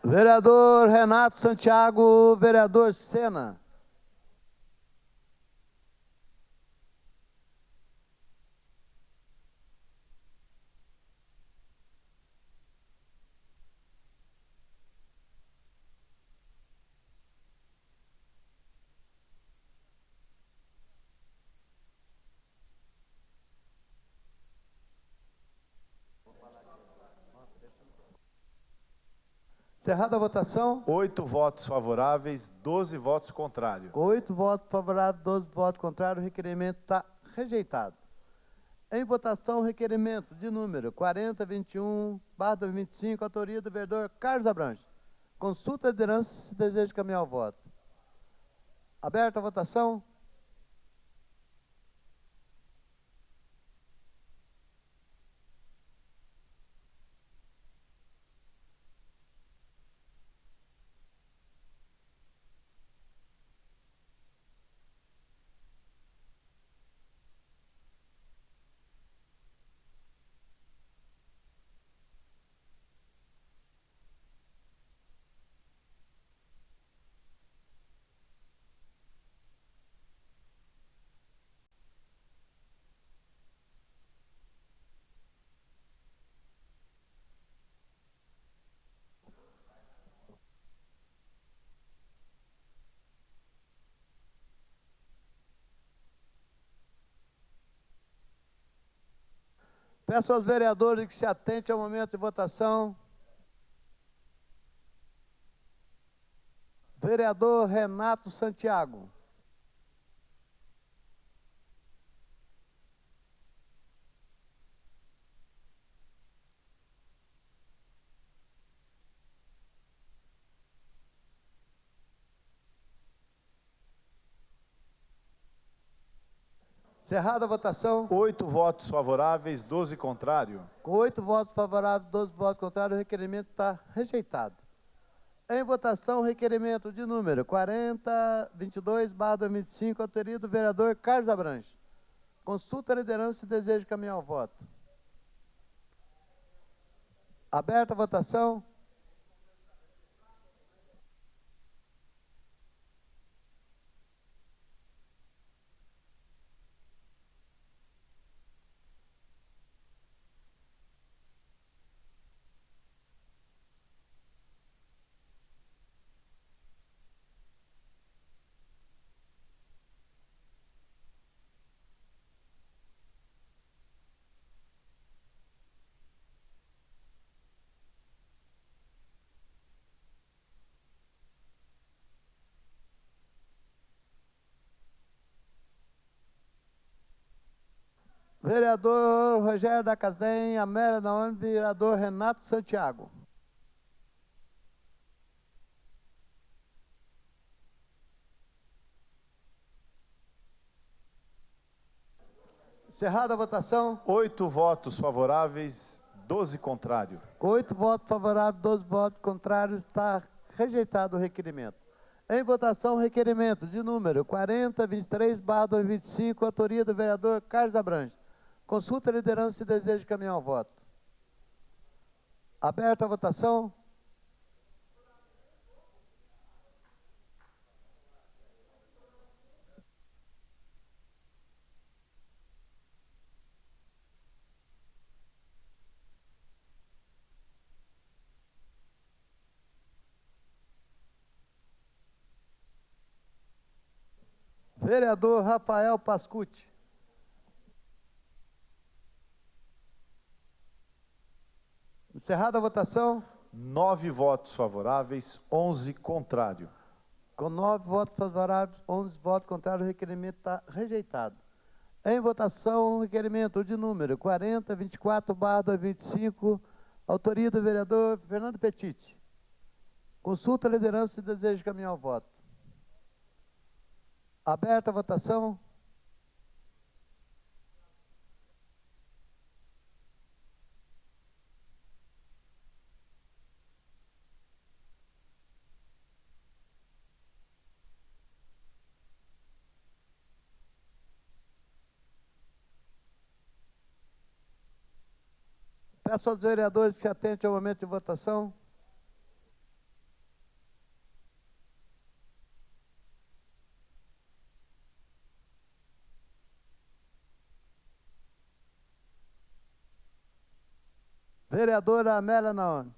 Vereador Renato Santiago, vereador Sena. Encerrada a votação. 8 votos favoráveis, 12 votos contrários. 8 votos favoráveis, 12 votos contrários, o requerimento está rejeitado. Em votação, o requerimento de número 4021/2025, autoria do vereador Carlos Abranches. Consulta a liderança se deseja caminhar ao voto. Aberta a votação. Peço aos vereadores que se atentem ao momento de votação. Vereador Renato Santiago. Encerrada a votação. 8 votos favoráveis, 12 contrários. Com 8 votos favoráveis, 12 votos contrários, o requerimento está rejeitado. Em votação, o requerimento de número 4022/2025, autoria do vereador Carlos Abranches. Consulta a liderança e desejo caminhar ao voto. Aberta a votação. Vereador Rogério da Casenha, Amélia Naomi, vereador Renato Santiago. Encerrada a votação. 8 votos favoráveis, 12 contrários. Com 8 votos favoráveis, 12 votos contrários, está rejeitado o requerimento. Em votação, o requerimento de número 4023/2025, autoria do vereador Carlos Abranches. Consulta a liderança e desejo de caminhar ao voto. Aberta a votação. Vereador Rafael Pascucci. Encerrada a votação. 9 votos favoráveis, 11 contrário. Com 9 votos favoráveis, 11 votos contrários, o requerimento está rejeitado. Em votação, o requerimento de número 4024/2025, autoria do vereador Fernando Petiti. Consulta a liderança e desejo de caminhar ao voto. Aberta a votação. Peço aos vereadores que se atentem ao momento de votação. Vereadora Amélia Naone.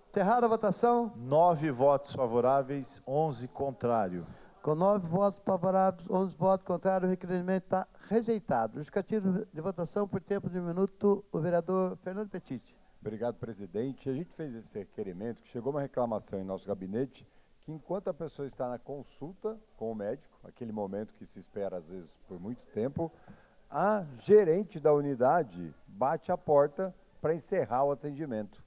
Encerrada a votação. 9 votos favoráveis, 11 contrário. Com 9 votos favoráveis, 11 votos contrários, o requerimento está rejeitado. Justificativo de votação por tempo de 1 minuto, o vereador Fernando Petiti. Obrigado, presidente. A gente fez esse requerimento, que chegou uma reclamação em nosso gabinete, que enquanto a pessoa está na consulta com o médico, aquele momento que se espera às vezes por muito tempo, a gerente da unidade bate a porta para encerrar o atendimento.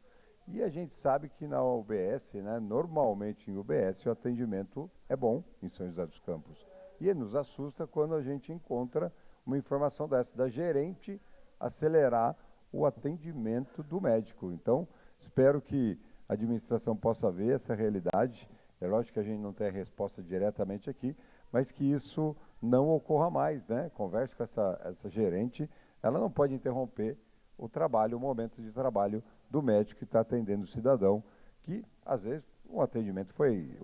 E a gente sabe que na UBS, né, normalmente em UBS, o atendimento é bom em São José dos Campos. E nos assusta quando a gente encontra uma informação dessa, da gerente acelerar o atendimento do médico. Então, espero que a administração possa ver essa realidade. É lógico que a gente não tem a resposta diretamente aqui, mas que isso não ocorra mais, né? Converse com essa gerente, ela não pode interromper o trabalho, o momento de trabalho do médico que está atendendo o cidadão, que às vezes o atendimento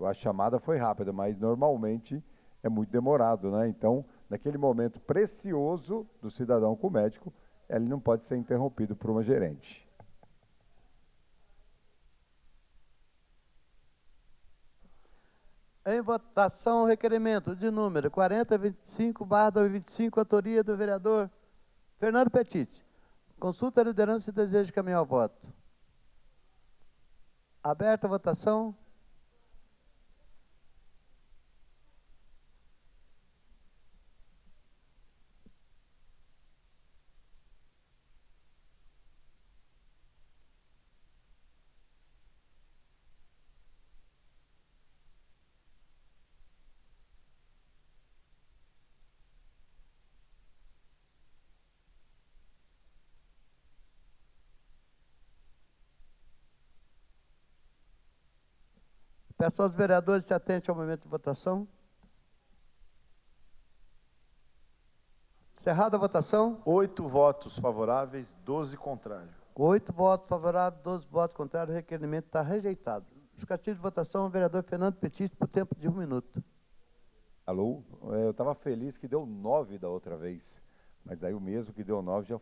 a chamada foi rápida, mas normalmente é muito demorado, né? Então, naquele momento precioso do cidadão com o médico, ele não pode ser interrompido por uma gerente. Em votação, o requerimento de número 4025/2025, autoria do vereador Fernando Petiti. Consulta a liderança e desejo de caminhar ao voto. Aberta a votação. Peço aos vereadores que se atentem ao momento de votação. Encerrada a votação. 8 votos favoráveis, 12 contrários. 8 votos favoráveis, 12 votos contrários, o requerimento está rejeitado. Justificativo de votação, o vereador Fernando Petiti, por tempo de 1 minuto. Alô? Eu estava feliz que deu 9 da outra vez, mas aí o mesmo que deu 9 já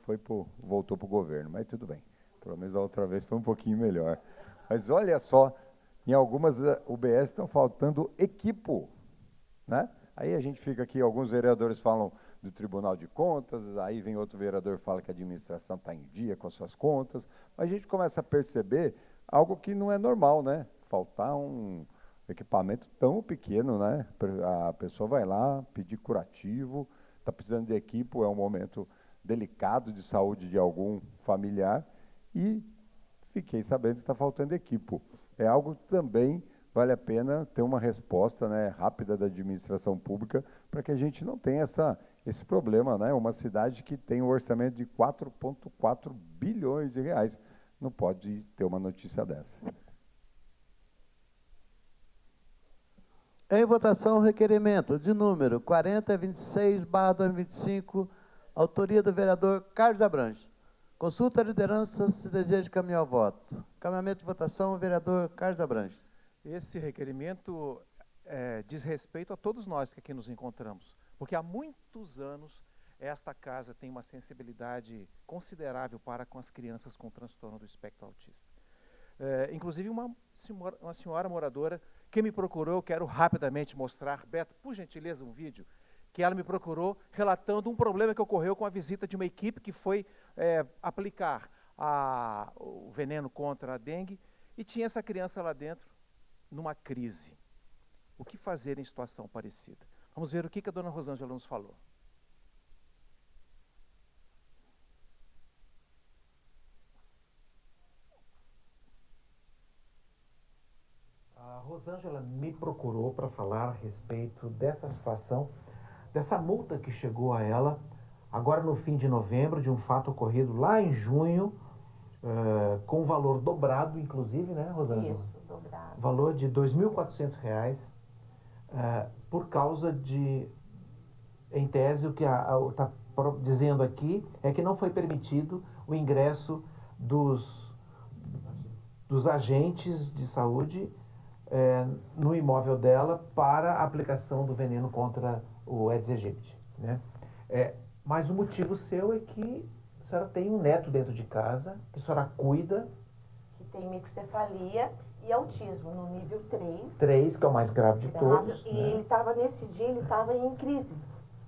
voltou para o governo, mas tudo bem. Pelo menos da outra vez foi um pouquinho melhor. Mas olha só, em algumas UBS estão faltando equipo, né? Aí a gente fica aqui, alguns vereadores falam do Tribunal de Contas, aí vem outro vereador e fala que a administração está em dia com as suas contas, mas a gente começa a perceber algo que não é normal, né? Faltar um equipamento tão pequeno, né? A pessoa vai lá pedir curativo, está precisando de equipo, é um momento delicado de saúde de algum familiar e fiquei sabendo que está faltando equipo. É algo que também vale a pena ter uma resposta, né, rápida da administração pública para que a gente não tenha esse problema, né? Uma cidade que tem um orçamento de 4,4 bilhões de reais. Não pode ter uma notícia dessa. Em votação, o requerimento de número 4026/2025, autoria do vereador Carlos Abranches. Consulta a liderança se deseja caminhar ao voto. Caminhamento de votação, vereador Carlos Abranches. Esse requerimento diz respeito a todos nós que aqui nos encontramos, porque há muitos anos esta casa tem uma sensibilidade considerável para com as crianças com transtorno do espectro autista. Inclusive uma senhora moradora que me procurou, eu quero rapidamente mostrar, Beto, por gentileza, um vídeo, que ela me procurou relatando um problema que ocorreu com a visita de uma equipe que foi aplicar o veneno contra a dengue e tinha essa criança lá dentro numa crise. O que fazer em situação parecida? Vamos ver o que a dona Rosângela nos falou. A Rosângela me procurou para falar a respeito dessa situação, dessa multa que chegou a ela, agora no fim de novembro, de um fato ocorrido lá em junho, com valor dobrado, inclusive, né, Rosângela? Isso, dobrado. Valor de R$ 2.400, por causa de, em tese, o que está dizendo aqui é que não foi permitido o ingresso dos agentes de saúde no imóvel dela para a aplicação do veneno contra o Aedes aegypti, né? Mas o motivo seu é que a senhora tem um neto dentro de casa, que a senhora cuida. Que tem microcefalia e autismo no nível 3. 3, que é o mais grave de todos. E né? ele estava, nesse dia, ele estava em crise.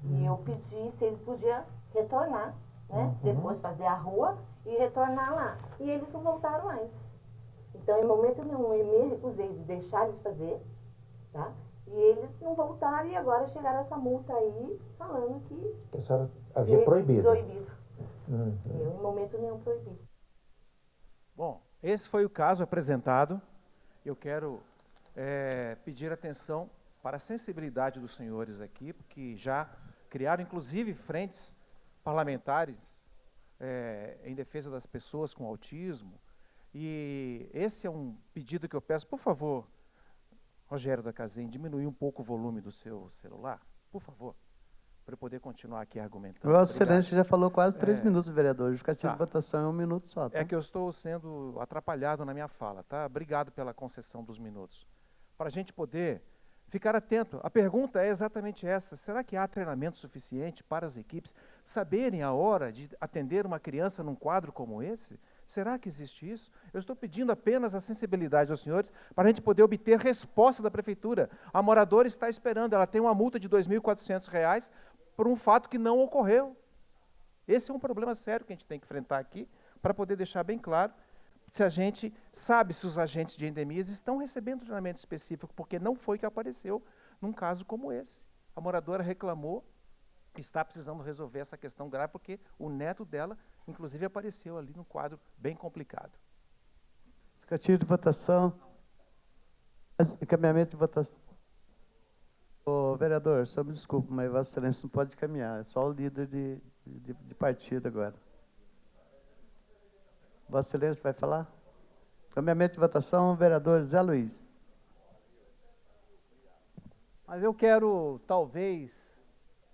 E eu pedi se eles podiam retornar, né? Depois fazer a rua e retornar lá. E eles não voltaram mais. Então, em momento nenhum, eu me recusei de deixar eles fazer, tá? E eles não voltaram e agora chegaram essa multa aí, falando que a senhora havia proibido. Proibido. Eu, em momento nenhum, proibi. Bom, esse foi o caso apresentado. Eu quero pedir atenção para a sensibilidade dos senhores aqui, porque já criaram, inclusive, frentes parlamentares em defesa das pessoas com autismo. E esse é um pedido que eu peço, por favor, Rogério da Casen, diminuir um pouco o volume do seu celular, por favor, para eu poder continuar aqui argumentando. Vossa Excelência já falou quase 3 minutos, vereador. Justificativo de votação é 1 minuto só. Tá? É que eu estou sendo atrapalhado na minha fala, tá? Obrigado pela concessão dos minutos. Para a gente poder ficar atento. A pergunta é exatamente essa. Será que há treinamento suficiente para as equipes saberem a hora de atender uma criança num quadro como esse? Será que existe isso? Eu estou pedindo apenas a sensibilidade aos senhores para a gente poder obter resposta da prefeitura. A moradora está esperando, ela tem uma multa de R$ 2.400 por um fato que não ocorreu. Esse é um problema sério que a gente tem que enfrentar aqui, para poder deixar bem claro se a gente sabe se os agentes de endemias estão recebendo treinamento específico, porque não foi que apareceu num caso como esse. A moradora reclamou, está precisando resolver essa questão grave, porque o neto dela, inclusive, apareceu ali num quadro bem complicado. Justificativo de votação. Encaminhamento de votação. Ô, vereador, só me desculpe, mas Vossa Excelência não pode caminhar, é só o líder de partido agora. Vossa Excelência vai falar? Encaminhamento de votação, vereador Zé Luiz. Mas eu quero, talvez,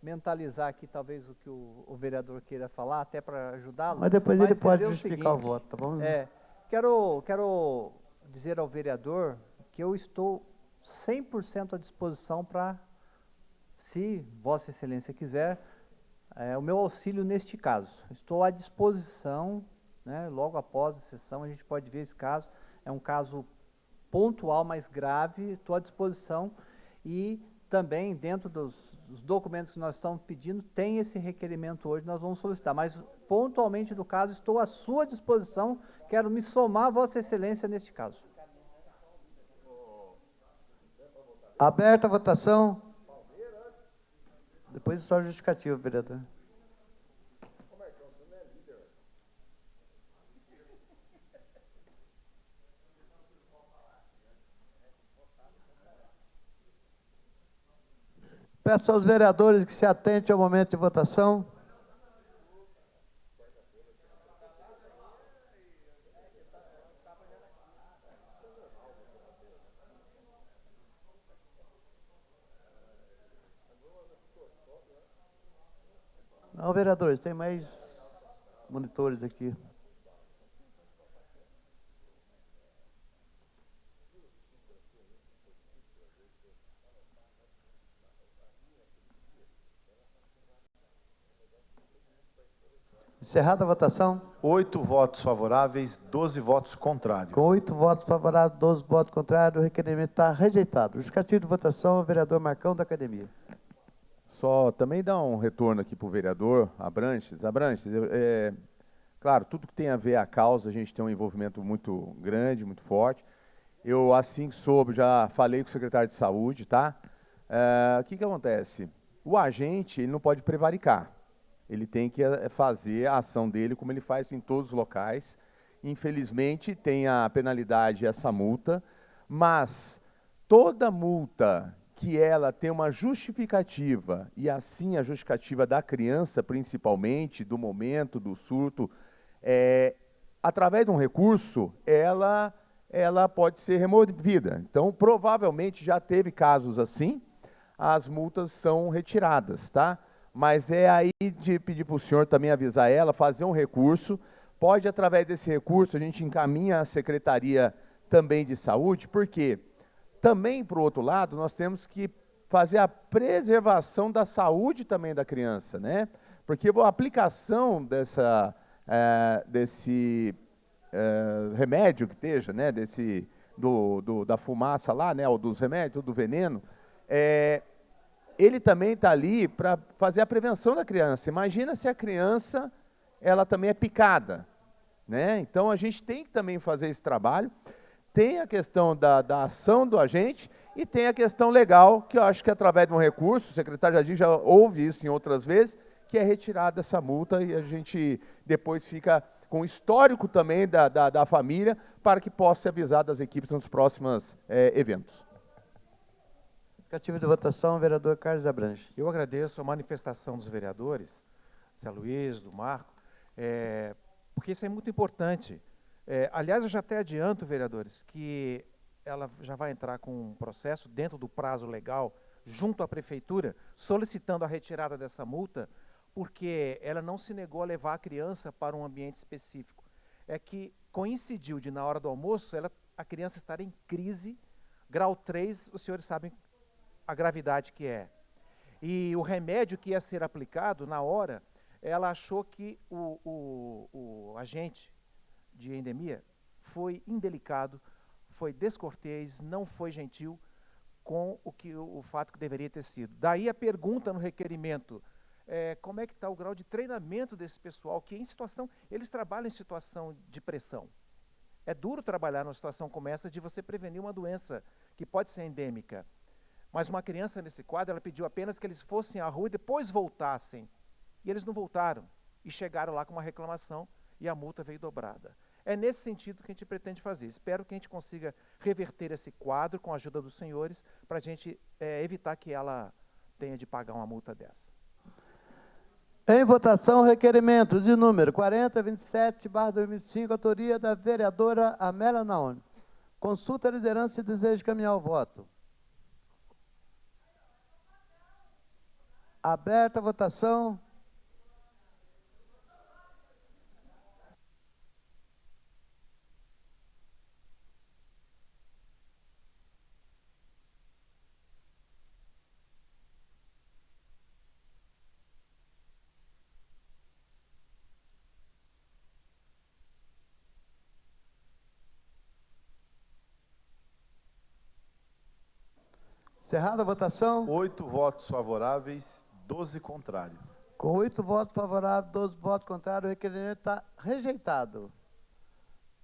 mentalizar aqui, talvez, o que o vereador queira falar, até para ajudá-lo. Mas depois ele pode dizer justificar o seguinte, voto, tá bom? Quero dizer ao vereador que eu estou 100% à disposição para, se Vossa Excelência quiser, o meu auxílio neste caso. Estou à disposição, né, logo após a sessão, a gente pode ver esse caso. É um caso pontual, mais grave, estou à disposição. E também, dentro dos documentos que nós estamos pedindo, tem esse requerimento hoje, nós vamos solicitar. Mas, pontualmente do caso, estou à sua disposição, quero me somar a Vossa Excelência neste caso. Aberta a votação. Depois só justificativo, vereador. Peço aos vereadores que se atentem ao momento de votação. Não, vereadores, tem mais monitores aqui. Encerrada a votação. 8 votos favoráveis, 12 votos contrários. Com 8 votos favoráveis, 12 votos contrários, o requerimento está rejeitado. Justificativo de votação, o vereador Marcão, da Academia. Só também dar um retorno aqui para o vereador Abranches. Abranches, claro, tudo que tem a ver a causa, a gente tem um envolvimento muito grande, muito forte. Eu, assim que soube, já falei com o secretário de Saúde, tá? O que acontece? O agente, ele não pode prevaricar. Ele tem que fazer a ação dele como ele faz em todos os locais. Infelizmente, tem a penalidade, essa multa, mas toda multa que ela tem uma justificativa, e assim a justificativa da criança, principalmente, do momento, do surto, através de um recurso, ela pode ser removida. Então, provavelmente, já teve casos assim, as multas são retiradas, tá? Mas é aí de pedir para o senhor também avisar ela, fazer um recurso, pode, através desse recurso, a gente encaminha a Secretaria também de Saúde, porque também, por outro lado, nós temos que fazer a preservação da saúde também da criança, né? Porque a aplicação desse remédio que esteja, né? Da fumaça lá, né? Ou dos remédios, do veneno, ele também está ali para fazer a prevenção da criança. Imagina se a criança, ela também é picada, né? Então, a gente tem que também fazer esse trabalho. Tem a questão da ação do agente e tem a questão legal, que eu acho que através de um recurso, o secretário Jardim já ouve isso em outras vezes, que é retirada essa multa e a gente depois fica com o histórico também da família para que possa ser avisado das equipes nos próximos eventos. Justificativo de votação, vereador Carlos Abranches. Eu agradeço a manifestação dos vereadores, Zé Luiz, do Marco, porque isso é muito importante. Aliás, eu já até adianto, vereadores, que ela já vai entrar com um processo dentro do prazo legal, junto à prefeitura, solicitando a retirada dessa multa, porque ela não se negou a levar a criança para um ambiente específico. É que coincidiu de, na hora do almoço, a criança estar em crise, grau 3, os senhores sabem a gravidade que é. E o remédio que ia ser aplicado, na hora, ela achou que o agente de endemia foi indelicado, foi descortês, não foi gentil com o fato que deveria ter sido. Daí a pergunta no requerimento, como é que está o grau de treinamento desse pessoal, que em situação, eles trabalham em situação de pressão. É duro trabalhar numa situação como essa de você prevenir uma doença que pode ser endêmica. Mas uma criança nesse quadro, ela pediu apenas que eles fossem à rua e depois voltassem. E eles não voltaram. E chegaram lá com uma reclamação e a multa veio dobrada. É nesse sentido que a gente pretende fazer. Espero que a gente consiga reverter esse quadro com a ajuda dos senhores para a gente evitar que ela tenha de pagar uma multa dessa. Em votação, requerimento de número 4027/2005, autoria da vereadora Amélia Naone. Consulta a liderança e desejo de caminhar o voto. Aberta a votação. Encerrada a votação. 8 votos favoráveis, 12 contrários. Com 8 votos favoráveis, 12 votos contrários, o requerimento está rejeitado.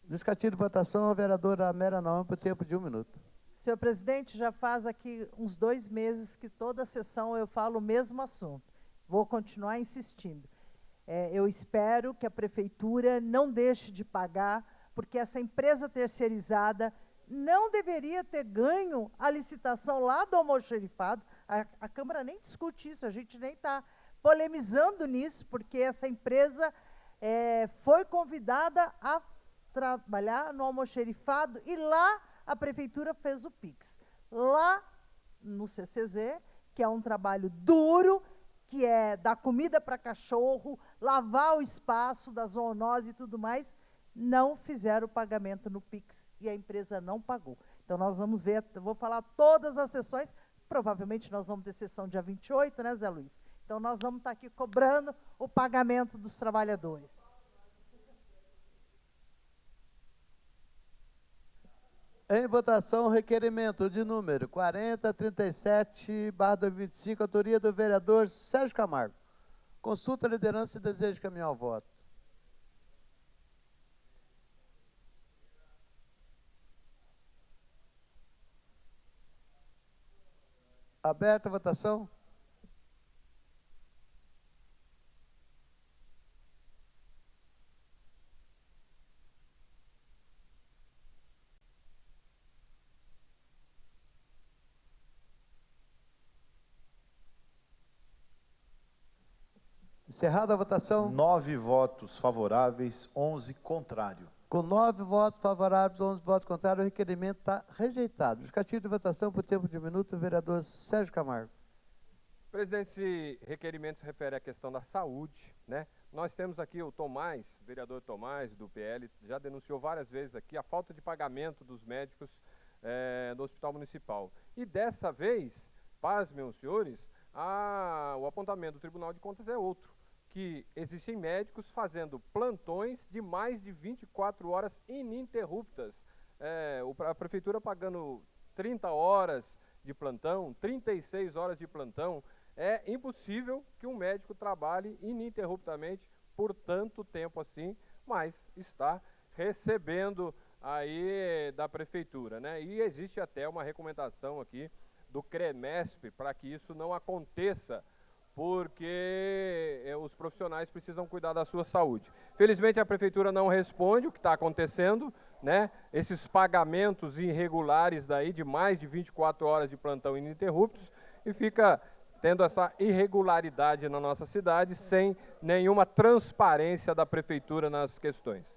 Justificativo de votação, a vereadora Amélia Naone, por tempo de 1 minuto. Senhor presidente, já faz aqui uns 2 meses que toda sessão eu falo o mesmo assunto. Vou continuar insistindo. Eu espero que a prefeitura não deixe de pagar, porque essa empresa terceirizada não deveria ter ganho a licitação lá do almoxerifado. A Câmara nem discute isso, a gente nem está polemizando nisso, porque essa empresa foi convidada a trabalhar no almoxerifado e lá a prefeitura fez o Pix. Lá no CCZ, que é um trabalho duro, que é dar comida para cachorro, lavar o espaço da zoonose e tudo mais, não fizeram o pagamento no Pix e a empresa não pagou. Então, nós vamos ver, eu vou falar todas as sessões, provavelmente nós vamos ter sessão dia 28, né, Zé Luiz? Então, nós vamos estar aqui cobrando o pagamento dos trabalhadores. Em votação, requerimento de número 4037/2025, autoria do vereador Sérgio Camargo. Consulta a liderança e desejo de caminhar ao voto. Aberta a votação. Encerrada a votação. 9 votos favoráveis, 11 contrário. Com 9 votos favoráveis, 11 votos contrários, o requerimento está rejeitado. Justificativo de votação por tempo de minuto, o vereador Sérgio Camargo. Presidente, esse requerimento se refere à questão da saúde, né? Nós temos aqui o Tomás, vereador Tomás, do PL, já denunciou várias vezes aqui a falta de pagamento dos médicos do Hospital Municipal. E dessa vez, pasmem os senhores, o apontamento do Tribunal de Contas é outro, que existem médicos fazendo plantões de mais de 24 horas ininterruptas. A prefeitura pagando 30 horas de plantão, 36 horas de plantão. É impossível que um médico trabalhe ininterruptamente por tanto tempo assim, mas está recebendo aí da prefeitura, né? E existe até uma recomendação aqui do CREMESP para que isso não aconteça, porque os profissionais precisam cuidar da sua saúde. Felizmente a prefeitura não responde o que está acontecendo, né? Esses pagamentos irregulares daí de mais de 24 horas de plantão ininterruptos, e fica tendo essa irregularidade na nossa cidade sem nenhuma transparência da prefeitura nas questões.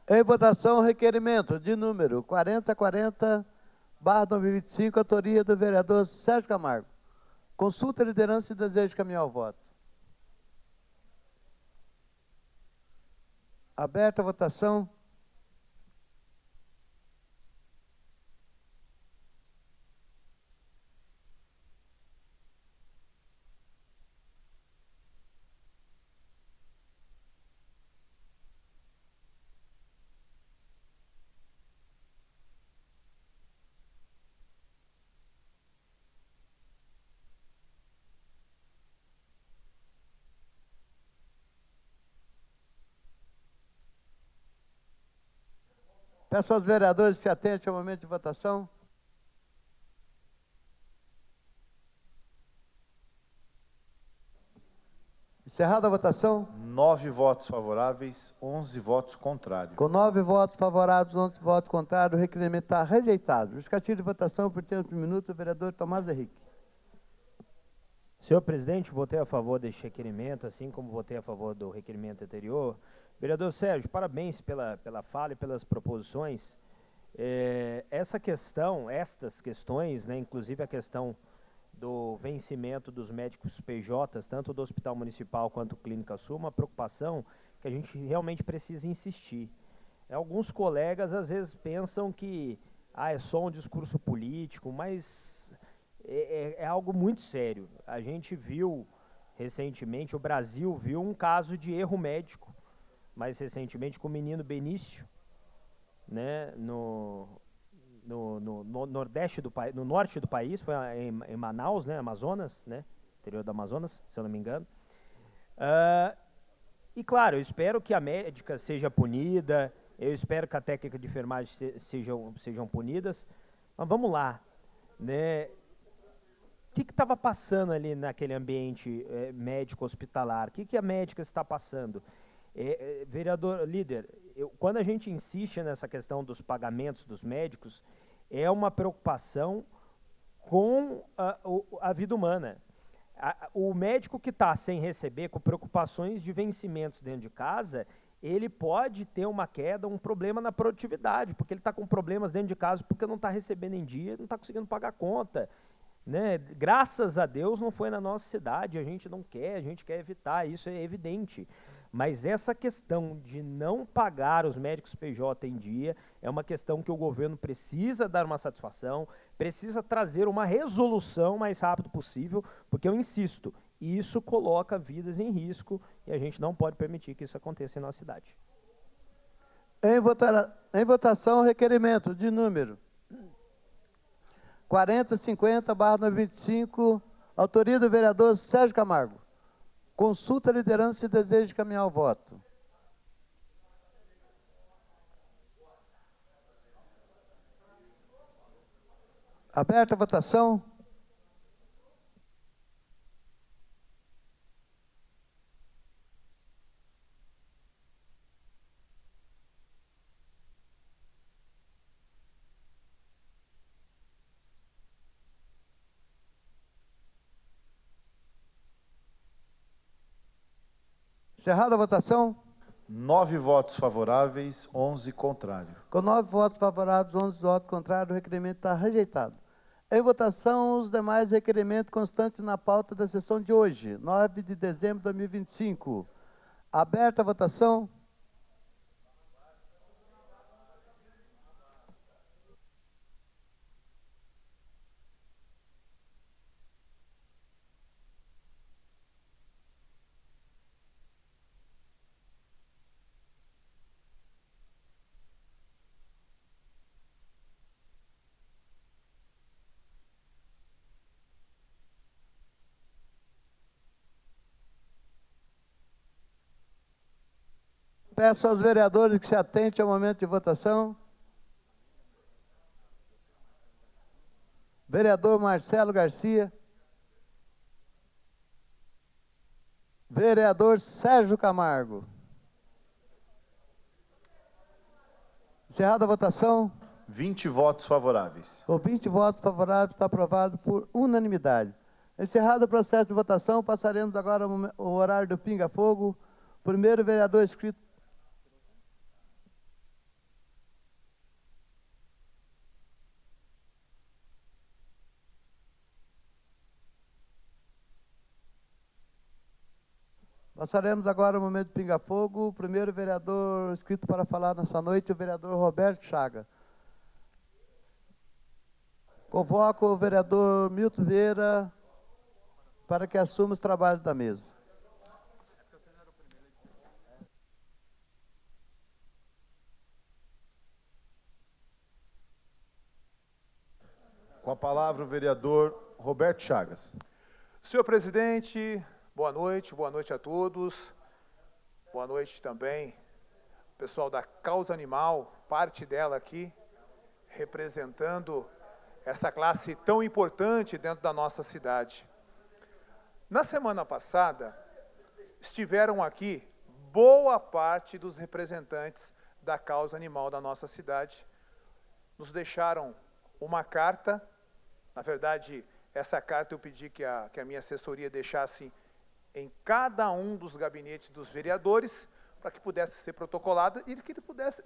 Em votação, requerimento de número 4040/2025, autoria do vereador Sérgio Camargo. Consulta a liderança e desejo de caminhar ao voto. Aberta a votação. Peço aos vereadores que se atentem ao momento de votação. Encerrada a votação. 9 votos favoráveis, 11 votos contrários. Com 9 votos favoráveis, 11 votos contrários, o requerimento está rejeitado. Justificativo de votação por tempo de minuto, o vereador Tomás Henrique. Senhor presidente, votei a favor deste requerimento, assim como votei a favor do requerimento anterior. Vereador Sérgio, parabéns pela fala e pelas proposições. Estas questões, né, inclusive a questão do vencimento dos médicos PJs, tanto do Hospital Municipal quanto Clínica Sul, uma preocupação que a gente realmente precisa insistir. Alguns colegas às vezes pensam que é só um discurso político, mas é algo muito sério. A gente viu recentemente, o Brasil viu um caso de erro médico, mais recentemente com o menino Benício, né, no nordeste do país, no norte do país, foi em Manaus, né, Amazonas, né, interior do Amazonas, se eu não me engano. E claro, eu espero que a médica seja punida, eu espero que a técnica de enfermagem sejam punidas, mas vamos lá, né? O que estava passando ali naquele ambiente médico hospitalar? O que a médica está passando? Vereador líder, quando a gente insiste nessa questão dos pagamentos dos médicos, é uma preocupação com a vida humana. O médico que está sem receber, com preocupações de vencimentos dentro de casa, ele pode ter uma queda, um problema na produtividade, porque ele está com problemas dentro de casa porque não está recebendo em dia, não está conseguindo pagar a conta. Né? Graças a Deus não foi na nossa cidade, a gente não quer, a gente quer evitar, isso é evidente. Mas essa questão de não pagar os médicos PJ em dia é uma questão que o governo precisa dar uma satisfação, precisa trazer uma resolução o mais rápido possível, porque eu insisto, isso coloca vidas em risco e a gente não pode permitir que isso aconteça em nossa cidade. Em votação, requerimento de número 4050/25, autoria do vereador Sérgio Camargo. Consulta a liderança e desejo de caminhar o voto. Aberta a votação. Encerrada a votação. 9 votos favoráveis, 11 contrários. Com 9 votos favoráveis, 11 votos contrários, o requerimento está rejeitado. Em votação, os demais requerimentos constantes na pauta da sessão de hoje, 9 de dezembro de 2025. Aberta a votação. Peço aos vereadores que se atentem ao momento de votação. Vereador Marcelo Garcia. Vereador Sérgio Camargo. Encerrada a votação. 20 votos favoráveis. Com 20 votos favoráveis, está aprovado por unanimidade. Encerrado o processo de votação, passaremos agora o horário do pinga-fogo. Primeiro vereador inscrito. Passaremos agora o momento do pinga-fogo. O primeiro vereador inscrito para falar nessa noite, o vereador Roberto Chaga. Convoco o vereador Milton Vieira para que assuma os trabalhos da mesa. Com a palavra o vereador Roberto Chagas. Senhor presidente, boa noite a todos. Boa noite também, pessoal da Causa Animal, parte dela aqui, representando essa classe tão importante dentro da nossa cidade. Na semana passada, estiveram aqui boa parte dos representantes da Causa Animal da nossa cidade. Nos deixaram uma carta, na verdade, essa carta eu pedi que a minha assessoria deixasse em cada um dos gabinetes dos vereadores, para que pudesse ser protocolada e que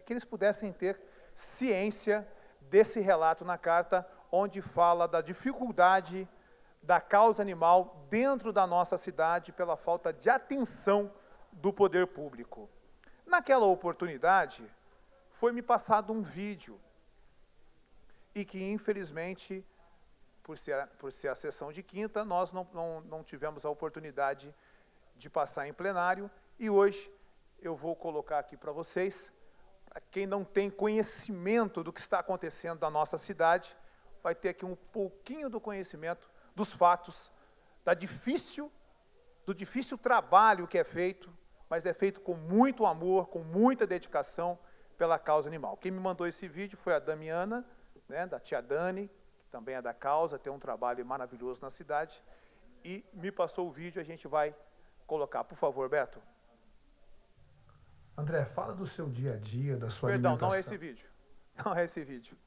eles pudessem ter ciência desse relato na carta, onde fala da dificuldade da causa animal dentro da nossa cidade pela falta de atenção do poder público. Naquela oportunidade, foi-me passado um vídeo, e que, infelizmente, por ser a sessão de quinta, nós não tivemos a oportunidade de passar em plenário, e hoje eu vou colocar aqui para vocês, para quem não tem conhecimento do que está acontecendo na nossa cidade, vai ter aqui um pouquinho do conhecimento dos fatos, do difícil trabalho que é feito, mas é feito com muito amor, com muita dedicação pela causa animal. Quem me mandou esse vídeo foi a Damiana, né, da tia Dani, que também é da causa, tem um trabalho maravilhoso na cidade, e me passou o vídeo, a gente vai colocar. Por favor, Beto. André, fala do seu dia a dia, da sua Perdão, alimentação. não é esse vídeo. Não é esse vídeo.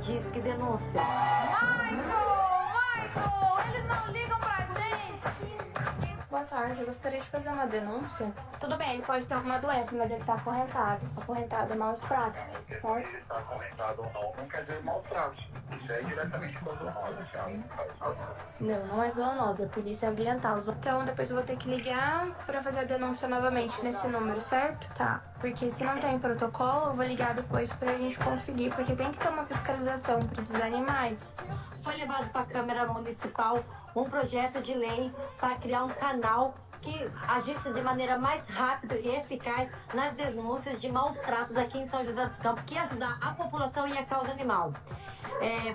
Disque Denúncia. Michael, eles não ligam pra gente. Boa tarde, eu gostaria de fazer uma denúncia. Tudo bem, ele pode ter alguma doença, mas ele tá acorrentado. Acorrentado é maus tratos, certo? Se ele tá acorrentado ou não quer dizer maus tratos. Isso é diretamente com a zoonose, tá? Não, não é zoonose, é polícia ambiental. Então depois eu vou ter que ligar pra fazer a denúncia novamente nesse número, certo? Tá. Porque se não tem protocolo, eu vou ligar depois pra gente conseguir, porque tem que ter uma fiscalização para esses animais. Foi levado para a Câmara Municipal um projeto de lei para criar um canal que agisse de maneira mais rápida e eficaz nas denúncias de maus tratos aqui em São José dos Campos, que ia ajudar a população e a causa animal.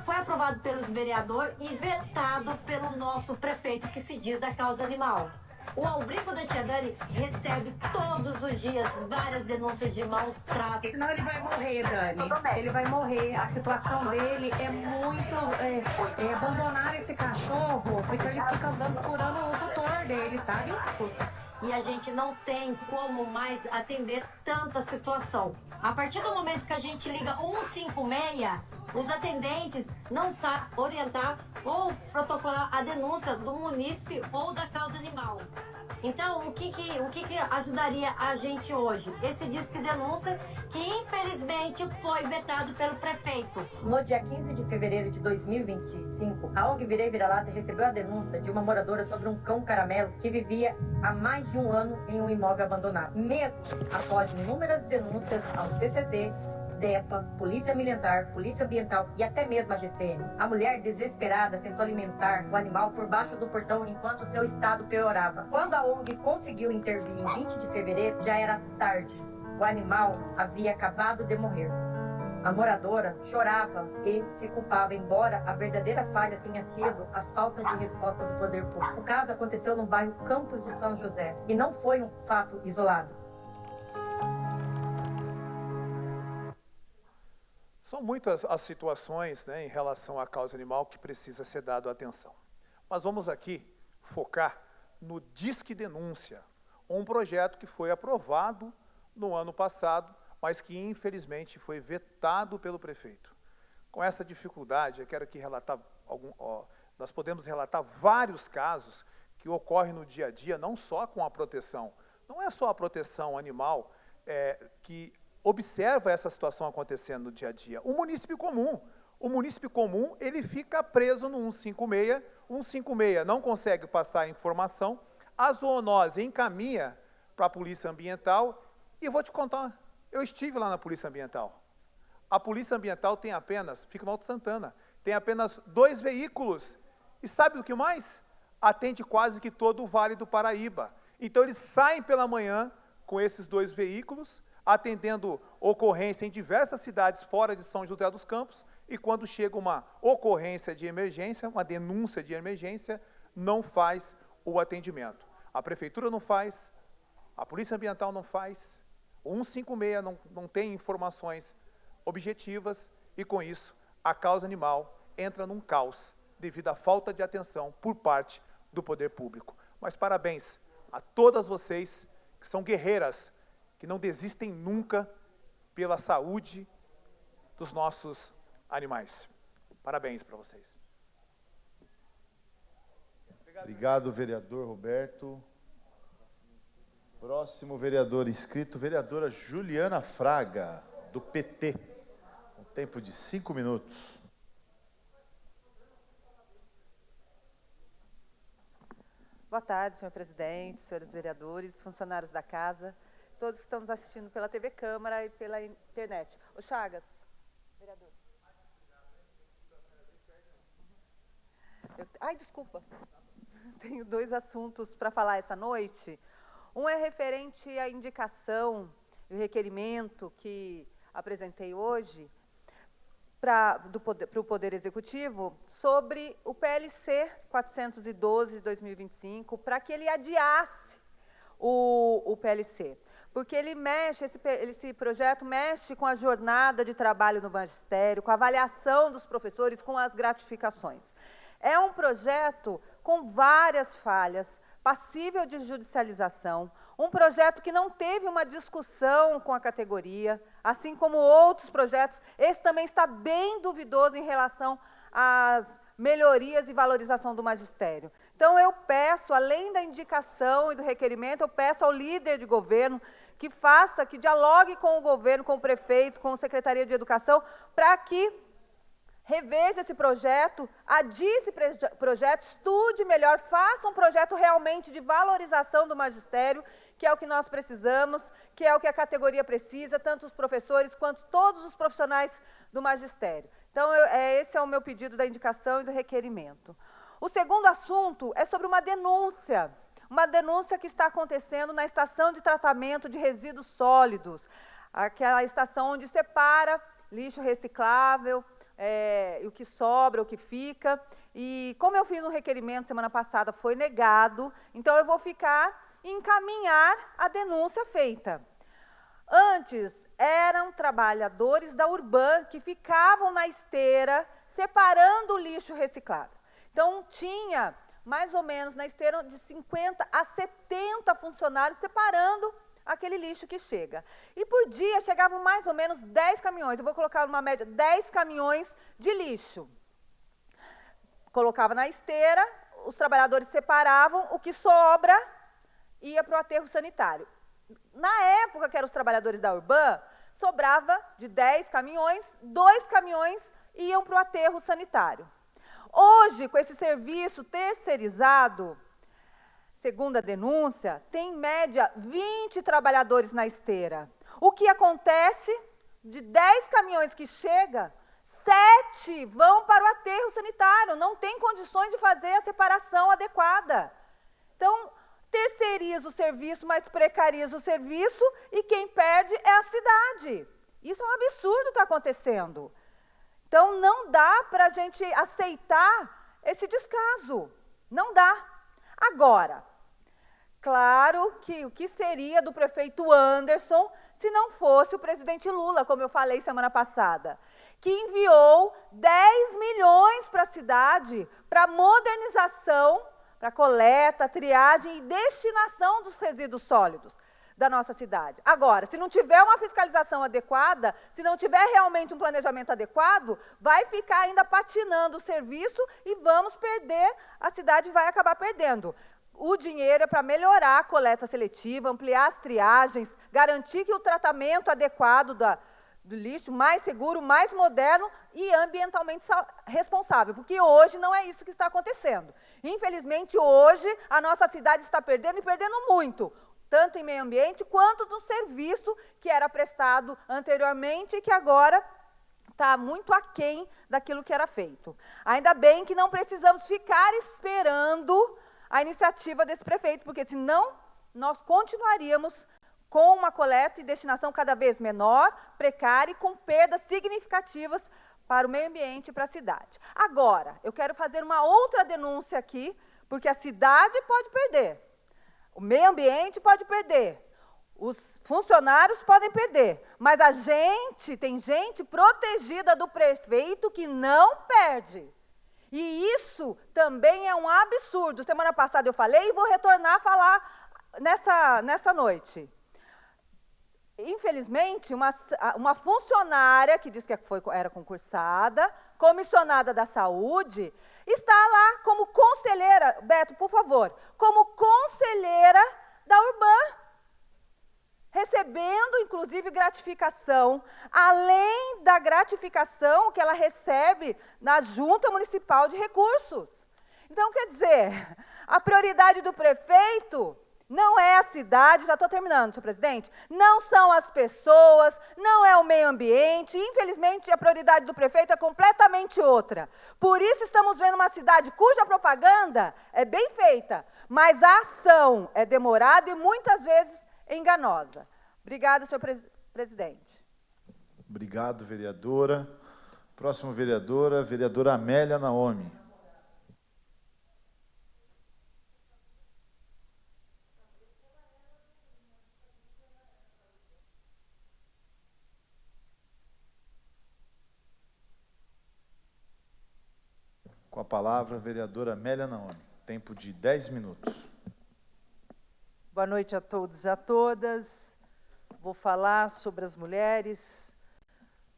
Foi aprovado pelos vereadores e vetado pelo nosso prefeito, que se diz da causa animal. O abrigo da Tia Dani recebe todos os dias várias denúncias de maus tratos. Senão ele vai morrer, Dani. Ele vai morrer. A situação dele é muito... abandonar esse cachorro, então ele fica andando procurando o tutor dele, sabe? E a gente não tem como mais atender tanta situação. A partir do momento que a gente liga 156, os atendentes não sabem orientar ou protocolar a denúncia do munícipe ou da causa animal. Então, o que ajudaria a gente hoje? Esse Disque Denúncia, que infelizmente foi vetado pelo prefeito. No dia 15 de fevereiro de 2025, a ONG Virei Vira-Lata recebeu a denúncia de uma moradora sobre um cão caramelo que vivia há mais de um ano em um imóvel abandonado. Mesmo após inúmeras denúncias ao CCZ, DEPA, Polícia Militar, Polícia Ambiental e até mesmo a GCM. A mulher, desesperada, tentou alimentar o animal por baixo do portão enquanto seu estado piorava. Quando a ONG conseguiu intervir em 20 de fevereiro, já era tarde. O animal havia acabado de morrer. A moradora chorava e se culpava, embora a verdadeira falha tenha sido a falta de resposta do poder público. O caso aconteceu no bairro Campos de São José e não foi um fato isolado. São muitas as situações, né, em relação à causa animal que precisa ser dado atenção. Mas vamos aqui focar no Disque Denúncia, um projeto que foi aprovado no ano passado, mas que infelizmente foi vetado pelo prefeito. Com essa dificuldade, eu quero aqui relatar nós podemos relatar vários casos que ocorrem no dia a dia, não só com a proteção. Não é só a proteção animal que observa essa situação acontecendo no dia a dia. O munícipe comum, ele fica preso no 156, 156 não consegue passar a informação, a zoonose encaminha para a Polícia Ambiental, e vou te contar, eu estive lá na Polícia Ambiental. A Polícia Ambiental tem apenas, fica no Alto Santana, tem apenas 2 veículos, e sabe o que mais? Atende quase que todo o Vale do Paraíba. Então eles saem pela manhã com esses 2 veículos, atendendo ocorrência em diversas cidades fora de São José dos Campos, e quando chega uma ocorrência de emergência, uma denúncia de emergência, não faz o atendimento. A Prefeitura não faz, a Polícia Ambiental não faz, o 156 não tem informações objetivas, e com isso a causa animal entra num caos, devido à falta de atenção por parte do poder público. Mas parabéns a todas vocês que são guerreiras, que não desistem nunca pela saúde dos nossos animais. Parabéns para vocês. Obrigado, vereador Roberto. Próximo vereador inscrito, vereadora Juliana Fraga, do PT. Um tempo de 5 minutos. Boa tarde, senhor presidente, senhores vereadores, funcionários da casa, todos que estão nos assistindo pela TV Câmara e pela internet. Ô Chagas, vereador. Ai, desculpa. Tenho 2 assuntos para falar essa noite. Um é referente à indicação e o requerimento que apresentei hoje para o Poder Executivo sobre o PLC 412 de 2025, para que ele adiasse o PLC. Porque ele mexe, esse projeto mexe com a jornada de trabalho no magistério, com a avaliação dos professores, com as gratificações. É um projeto com várias falhas, passível de judicialização, um projeto que não teve uma discussão com a categoria, assim como outros projetos. Esse também está bem duvidoso em relação às melhorias e valorização do magistério. Então, eu peço, além da indicação e do requerimento, eu peço ao líder de governo que faça, que dialogue com o governo, com o prefeito, com a Secretaria de Educação, para que reveja esse projeto, adie esse projeto, estude melhor, faça um projeto realmente de valorização do magistério, que é o que nós precisamos, que é o que a categoria precisa, tanto os professores quanto todos os profissionais do magistério. Então, esse é o meu pedido da indicação e do requerimento. O segundo assunto é sobre uma denúncia que está acontecendo na estação de tratamento de resíduos sólidos, aquela estação onde separa lixo reciclável, o que sobra, o que fica. E como eu fiz um requerimento semana passada, foi negado, então eu vou encaminhar a denúncia feita. Antes, eram trabalhadores da Urban que ficavam na esteira, separando o lixo reciclável. Então, tinha, mais ou menos, na esteira de 50 a 70 funcionários separando aquele lixo que chega. E por dia chegavam mais ou menos 10 caminhões, eu vou colocar numa média 10 caminhões de lixo. Colocava na esteira, os trabalhadores separavam, o que sobra ia para o aterro sanitário. Na época que eram os trabalhadores da Urban, sobrava de 10 caminhões, 2 caminhões iam para o aterro sanitário. Hoje, com esse serviço terceirizado, segundo a denúncia, tem em média 20 trabalhadores na esteira. O que acontece? De 10 caminhões que chega, 7 vão para o aterro sanitário, não tem condições de fazer a separação adequada. Então, terceiriza o serviço, mas precariza o serviço, e quem perde é a cidade. Isso é um absurdo está acontecendo. Então, não dá para a gente aceitar esse descaso. Não dá. Agora, claro que o que seria do prefeito Anderson se não fosse o presidente Lula, como eu falei semana passada, que enviou 10 milhões para a cidade, para modernização, para coleta, triagem e destinação dos resíduos sólidos da nossa cidade. Agora, se não tiver uma fiscalização adequada, se não tiver realmente um planejamento adequado, vai ficar ainda patinando o serviço e vamos perder, a cidade vai acabar perdendo. O dinheiro é para melhorar a coleta seletiva, ampliar as triagens, garantir que o tratamento adequado do lixo, mais seguro, mais moderno e ambientalmente responsável, porque hoje não é isso que está acontecendo. Infelizmente, hoje, a nossa cidade está perdendo e perdendo muito, tanto em meio ambiente quanto do serviço que era prestado anteriormente e que agora está muito aquém daquilo que era feito. Ainda bem que não precisamos ficar esperando a iniciativa desse prefeito, porque senão nós continuaríamos com uma coleta e destinação cada vez menor, precária e com perdas significativas para o meio ambiente e para a cidade. Agora, eu quero fazer uma outra denúncia aqui, porque a cidade pode perder, o meio ambiente pode perder, os funcionários podem perder, mas tem gente protegida do prefeito que não perde. E isso também é um absurdo. Semana passada eu falei e vou retornar a falar nessa noite. Infelizmente, uma funcionária que diz que era concursada, comissionada da saúde, está lá como conselheira, Beto, por favor, como conselheira da Urban, recebendo, inclusive, gratificação, além da gratificação que ela recebe na Junta Municipal de Recursos. Então, quer dizer, a prioridade do prefeito não é a cidade, já estou terminando, senhor presidente, não são as pessoas, não é o meio ambiente, infelizmente a prioridade do prefeito é completamente outra. Por isso estamos vendo uma cidade cuja propaganda é bem feita, mas a ação é demorada e muitas vezes enganosa. Obrigada, senhor presidente. Obrigado, vereadora. Próxima vereadora, vereadora Amélia Naomi. Com a palavra, vereadora Amélia Naomi. Tempo de 10 minutos. Boa noite a todos e a todas. Vou falar sobre as mulheres,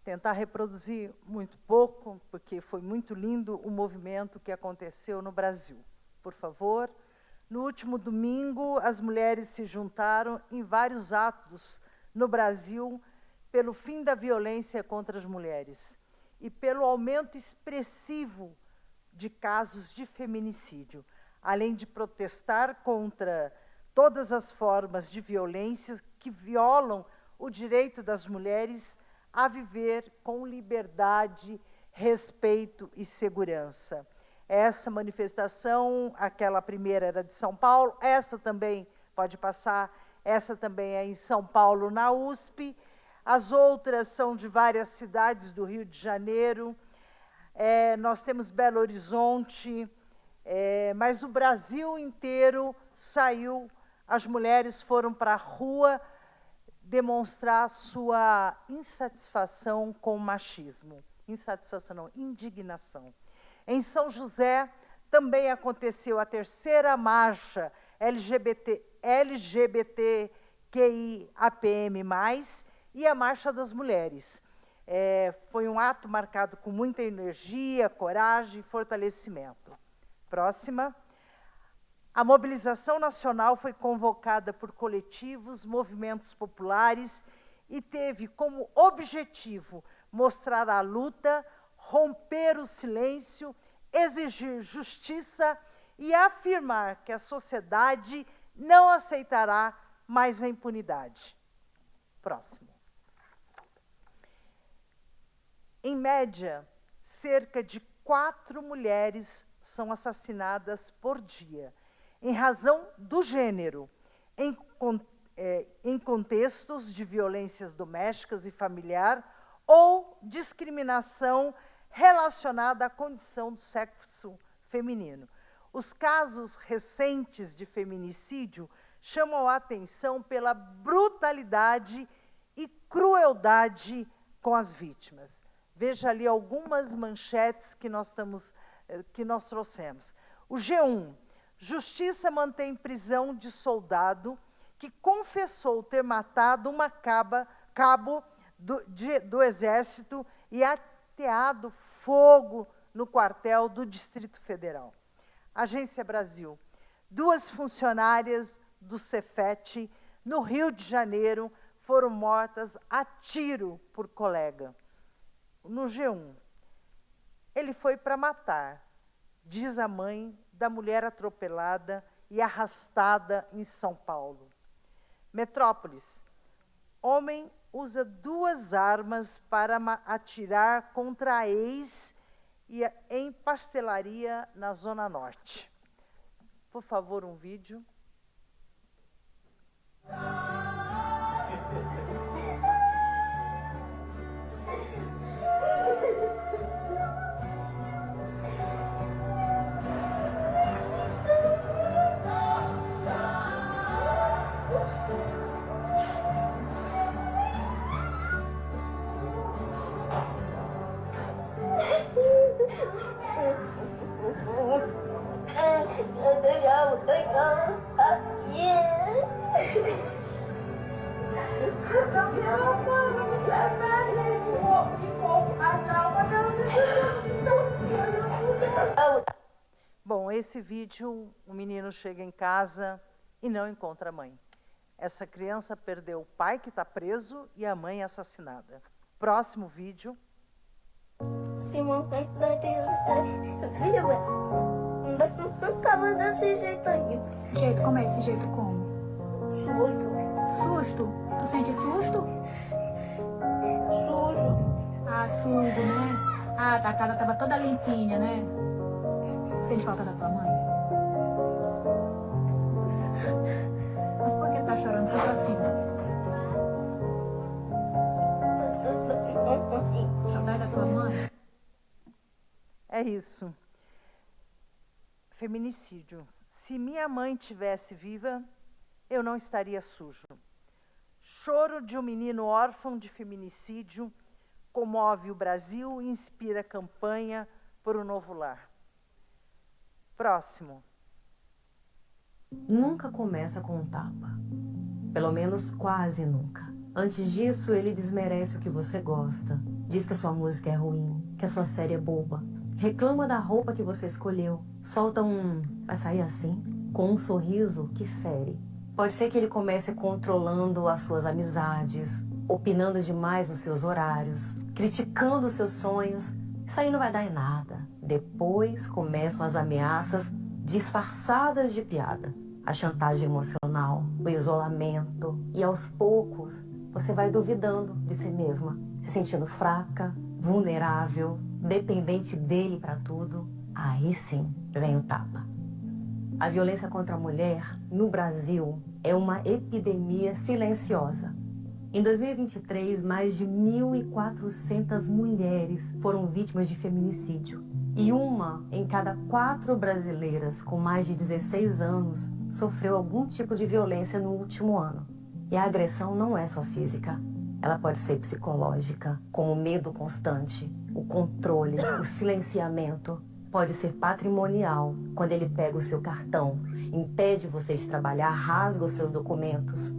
tentar reproduzir muito pouco, porque foi muito lindo o movimento que aconteceu no Brasil. Por favor. No último domingo, as mulheres se juntaram em vários atos no Brasil pelo fim da violência contra as mulheres e pelo aumento expressivo de casos de feminicídio, além de protestar contra todas as formas de violência que violam o direito das mulheres a viver com liberdade, respeito e segurança. Essa manifestação, aquela primeira era de São Paulo, essa também, pode passar, essa também é em São Paulo, na USP, as outras são de várias cidades do Rio de Janeiro, nós temos Belo Horizonte, mas o Brasil inteiro saiu, as mulheres foram para a rua demonstrar sua insatisfação com o machismo. Insatisfação não, indignação. Em São José, também aconteceu a terceira marcha LGBTQIAPM+, e a Marcha das Mulheres. Foi um ato marcado com muita energia, coragem e fortalecimento. Próxima. A mobilização nacional foi convocada por coletivos, movimentos populares e teve como objetivo mostrar a luta, romper o silêncio, exigir justiça e afirmar que a sociedade não aceitará mais a impunidade. Próximo. Em média, cerca de 4 mulheres são assassinadas por dia, em razão do gênero, em contextos de violências domésticas e familiar ou discriminação relacionada à condição do sexo feminino. Os casos recentes de feminicídio chamam a atenção pela brutalidade e crueldade com as vítimas. Veja ali algumas manchetes que nós trouxemos. O G1. Justiça mantém prisão de soldado que confessou ter matado uma cabo do Exército e ateado fogo no quartel do Distrito Federal. Agência Brasil. 2 funcionárias do Cefet, no Rio de Janeiro, foram mortas a tiro por colega. No G1. Ele foi para matar, diz a mãe da mulher atropelada e arrastada em São Paulo. Metrópolis. Homem usa 2 armas para atirar contra a ex em pastelaria na Zona Norte. Por favor, um vídeo. Bom, esse vídeo, o menino chega em casa e não encontra a mãe. Essa criança perdeu o pai, que está preso, e a mãe assassinada. Próximo vídeo. Se mamãe viva, não estava desse jeito aí. Jeito, como é esse jeito como? Susto. Susto? Tu sente susto? Sujo. Ah, sujo, né? Ah, tá, a cara tava toda limpinha, né? Sente falta da tua mãe? Mas por que tá chorando tanto assim? Saudade da tua mãe? É isso. Feminicídio. Se minha mãe tivesse viva, eu não estaria sujo. Choro de um menino órfão de feminicídio comove o Brasil e inspira a campanha por um novo lar. Próximo. nunca começa com um tapa. Pelo menos quase nunca. Antes disso, ele desmerece o que você gosta. Diz que a sua música é ruim, que a sua série é boba. Reclama da roupa que você escolheu. Solta um "vai sair assim?" com um sorriso que fere. Pode ser que ele comece controlando as suas amizades, opinando demais nos seus horários, criticando os seus sonhos. Isso aí não vai dar em nada. Depois começam as ameaças disfarçadas de piada. A chantagem emocional, o isolamento. E aos poucos, você vai duvidando de si mesma, se sentindo fraca, vulnerável, dependente dele para tudo. Aí sim, vem o tapa. A violência contra a mulher, no Brasil, é uma epidemia silenciosa. Em 2023, mais de 1.400 mulheres foram vítimas de feminicídio. E 1 em cada 4 brasileiras com mais de 16 anos sofreu algum tipo de violência no último ano. E a agressão não é só física. Ela pode ser psicológica, como o medo constante, o controle, o silenciamento. Pode ser patrimonial, quando ele pega o seu cartão, impede você de trabalhar, rasga os seus documentos,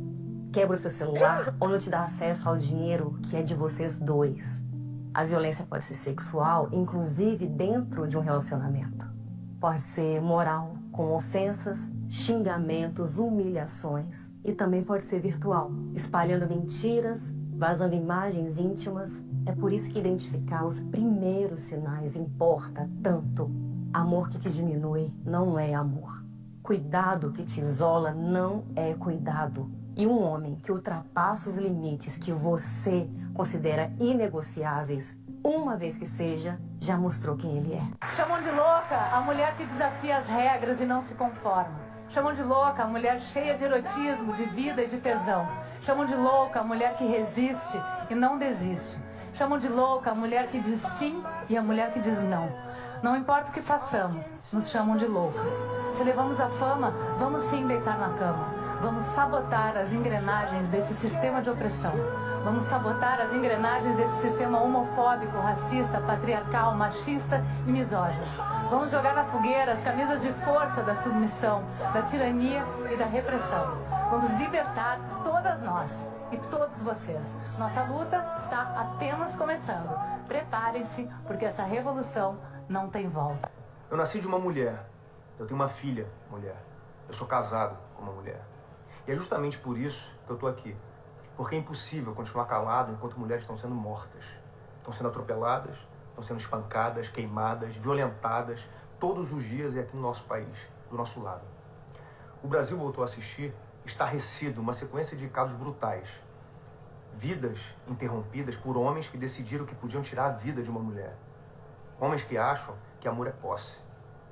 quebra o seu celular ou não te dá acesso ao dinheiro que é de vocês dois. A violência pode ser sexual, inclusive dentro de um relacionamento. Pode ser moral, com ofensas, xingamentos, humilhações. E também pode ser virtual, espalhando mentiras, vazando imagens íntimas. É por isso que identificar os primeiros sinais importa tanto. Amor que te diminui não é amor. Cuidado que te isola não é cuidado. E um homem que ultrapassa os limites que você considera inegociáveis, uma vez que seja, já mostrou quem ele é. Chamam de louca a mulher que desafia as regras e não se conforma. Chamam de louca a mulher cheia de erotismo, de vida e de tesão. Chamam de louca a mulher que resiste e não desiste. Chamam de louca a mulher que diz sim e a mulher que diz não. Não importa o que façamos, nos chamam de louca. Se levamos a fama, vamos sim deitar na cama. Vamos sabotar as engrenagens desse sistema de opressão. Vamos sabotar as engrenagens desse sistema homofóbico, racista, patriarcal, machista e misógino. Vamos jogar na fogueira as camisas de força da submissão, da tirania e da repressão. Vamos libertar todas nós e todos vocês. Nossa luta está apenas começando. Preparem-se, porque essa revolução não tem volta. Eu nasci de uma mulher. Eu tenho uma filha, mulher. Eu sou casado com uma mulher. E é justamente por isso que eu estou aqui. Porque é impossível continuar calado enquanto mulheres estão sendo mortas. Estão sendo atropeladas, estão sendo espancadas, queimadas, violentadas, todos os dias e aqui no nosso país, do nosso lado. O Brasil voltou a assistir, estarrecido, uma sequência de casos brutais. Vidas interrompidas por homens que decidiram que podiam tirar a vida de uma mulher. Homens que acham que amor é posse,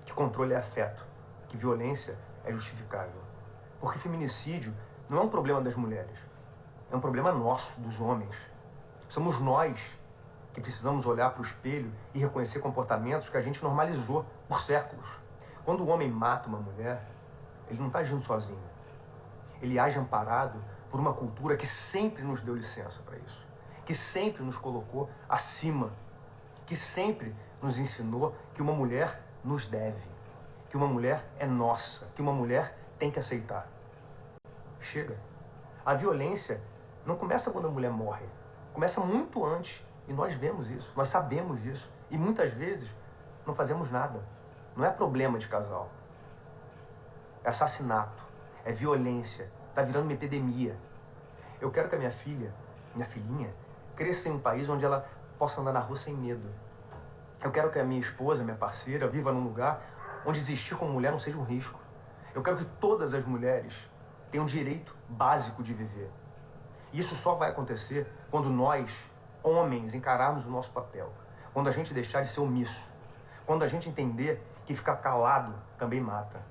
que controle é afeto, que violência é justificável. Porque feminicídio não é um problema das mulheres, é um problema nosso, dos homens. Somos nós que precisamos olhar para o espelho e reconhecer comportamentos que a gente normalizou por séculos. Quando o homem mata uma mulher, ele não está agindo sozinho. Ele age amparado por uma cultura que sempre nos deu licença para isso, que sempre nos colocou acima, que sempre nos ensinou que uma mulher nos deve, que uma mulher é nossa, que uma mulher tem que aceitar. Chega. A violência não começa quando a mulher morre. Começa muito antes. E nós vemos isso. Nós sabemos disso. E muitas vezes não fazemos nada. Não é problema de casal. É assassinato. É violência. Está virando uma epidemia. Eu quero que a minha filha, minha filhinha, cresça em um país onde ela possa andar na rua sem medo. Eu quero que a minha esposa, minha parceira, viva num lugar onde existir como mulher não seja um risco. Eu quero que todas as mulheres tenham o direito básico de viver. E isso só vai acontecer quando nós, homens, encararmos o nosso papel. Quando a gente deixar de ser omisso. Quando a gente entender que ficar calado também mata.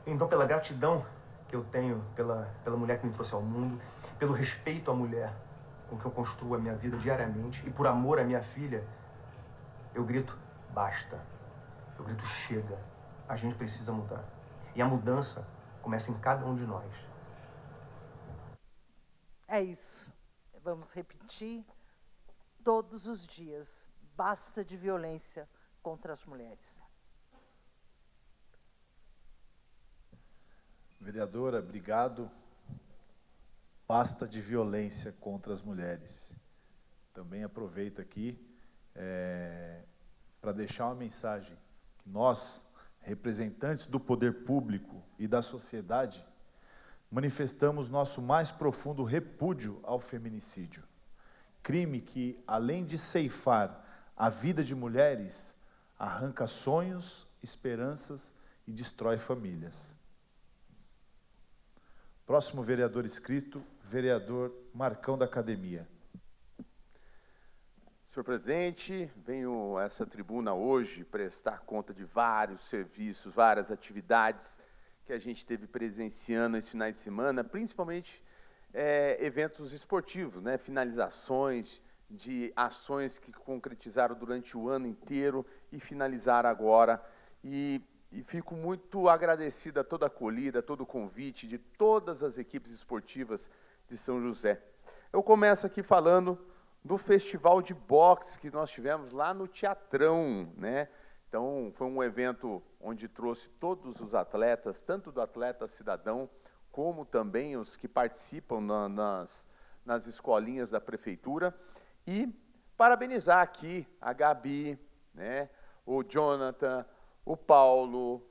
Então, pela gratidão que eu tenho pela mulher que me trouxe ao mundo, pelo respeito à mulher com que eu construo a minha vida diariamente e por amor à minha filha, eu grito, basta. Eu grito, chega. A gente precisa mudar. E a mudança começa em cada um de nós. É isso. Vamos repetir todos os dias. Basta de violência contra as mulheres. Vereadora, obrigado. Basta de violência contra as mulheres. Também aproveito aqui para deixar uma mensagem que nós, representantes do poder público e da sociedade, manifestamos nosso mais profundo repúdio ao feminicídio. Crime que, além de ceifar a vida de mulheres, arranca sonhos, esperanças e destrói famílias. Próximo vereador inscrito, vereador Marcão da Academia. Senhor presidente, venho a essa tribuna hoje prestar conta de vários serviços, várias atividades que a gente esteve presenciando esse final de semana, principalmente eventos esportivos, né, finalizações de ações que concretizaram durante o ano inteiro e finalizaram agora. E fico muito agradecido a toda a acolhida, a todo o convite de todas as equipes esportivas de São José. Eu começo aqui falando do festival de boxe que nós tivemos lá no Teatrão, né? Então, foi um evento onde trouxe todos os atletas, tanto do atleta cidadão, como também os que participam nas escolinhas da prefeitura. E parabenizar aqui a Gabi, né, o Jonathan, o Paulo,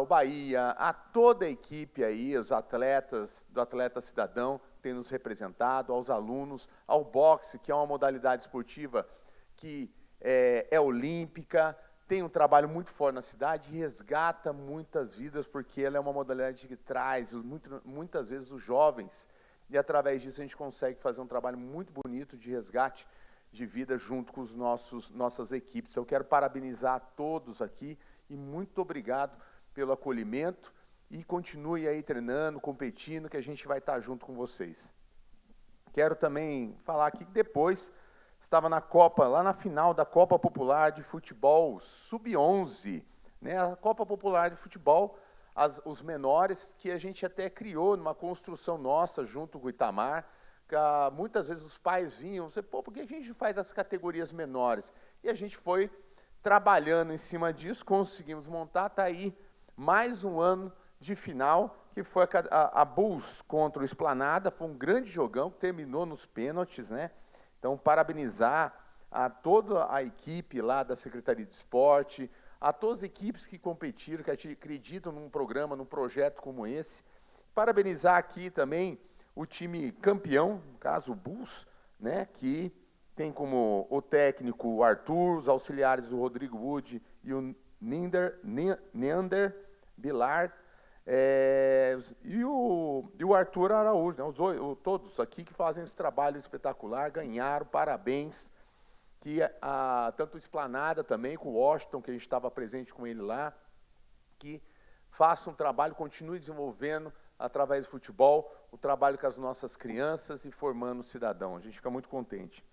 o Bahia, a toda a equipe aí, os atletas do Atleta Cidadão, que tem nos representado, aos alunos, ao boxe, que é uma modalidade esportiva que é olímpica, tem um trabalho muito forte na cidade e resgata muitas vidas, porque ela é uma modalidade que traz muitas vezes os jovens, e através disso a gente consegue fazer um trabalho muito bonito de resgate de vida junto com os nossas equipes. Eu quero parabenizar a todos aqui e muito obrigado pelo acolhimento e continue aí treinando, competindo, que a gente vai estar junto com vocês. Quero também falar aqui que depois estava na Copa, lá na final da Copa Popular de Futebol Sub-11, né? A Copa Popular de Futebol, os menores, que a gente até criou numa construção nossa junto com o Itamar, que muitas vezes os pais vinham, você, pô, por que a gente faz as categorias menores? E a gente foi trabalhando em cima disso, conseguimos montar, está aí mais um ano de final, que foi a Bulls contra o Esplanada, foi um grande jogão, que terminou nos pênaltis, né? Então, parabenizar a toda a equipe lá da Secretaria de Esporte, a todas as equipes que competiram, que acreditam num programa, num projeto como esse. Parabenizar aqui também o time campeão, no caso o Bulls, né, que tem como o técnico o Arthur, os auxiliares o Rodrigo Wood e o Neander Billard, e o Arthur Araújo, né, todos aqui que fazem esse trabalho espetacular, ganharam, parabéns, que tanto o Esplanada também, com o Washington, que a gente estava presente com ele lá, que faça um trabalho, continue desenvolvendo, através do futebol, o trabalho com as nossas crianças e formando o cidadão. A gente fica muito contente.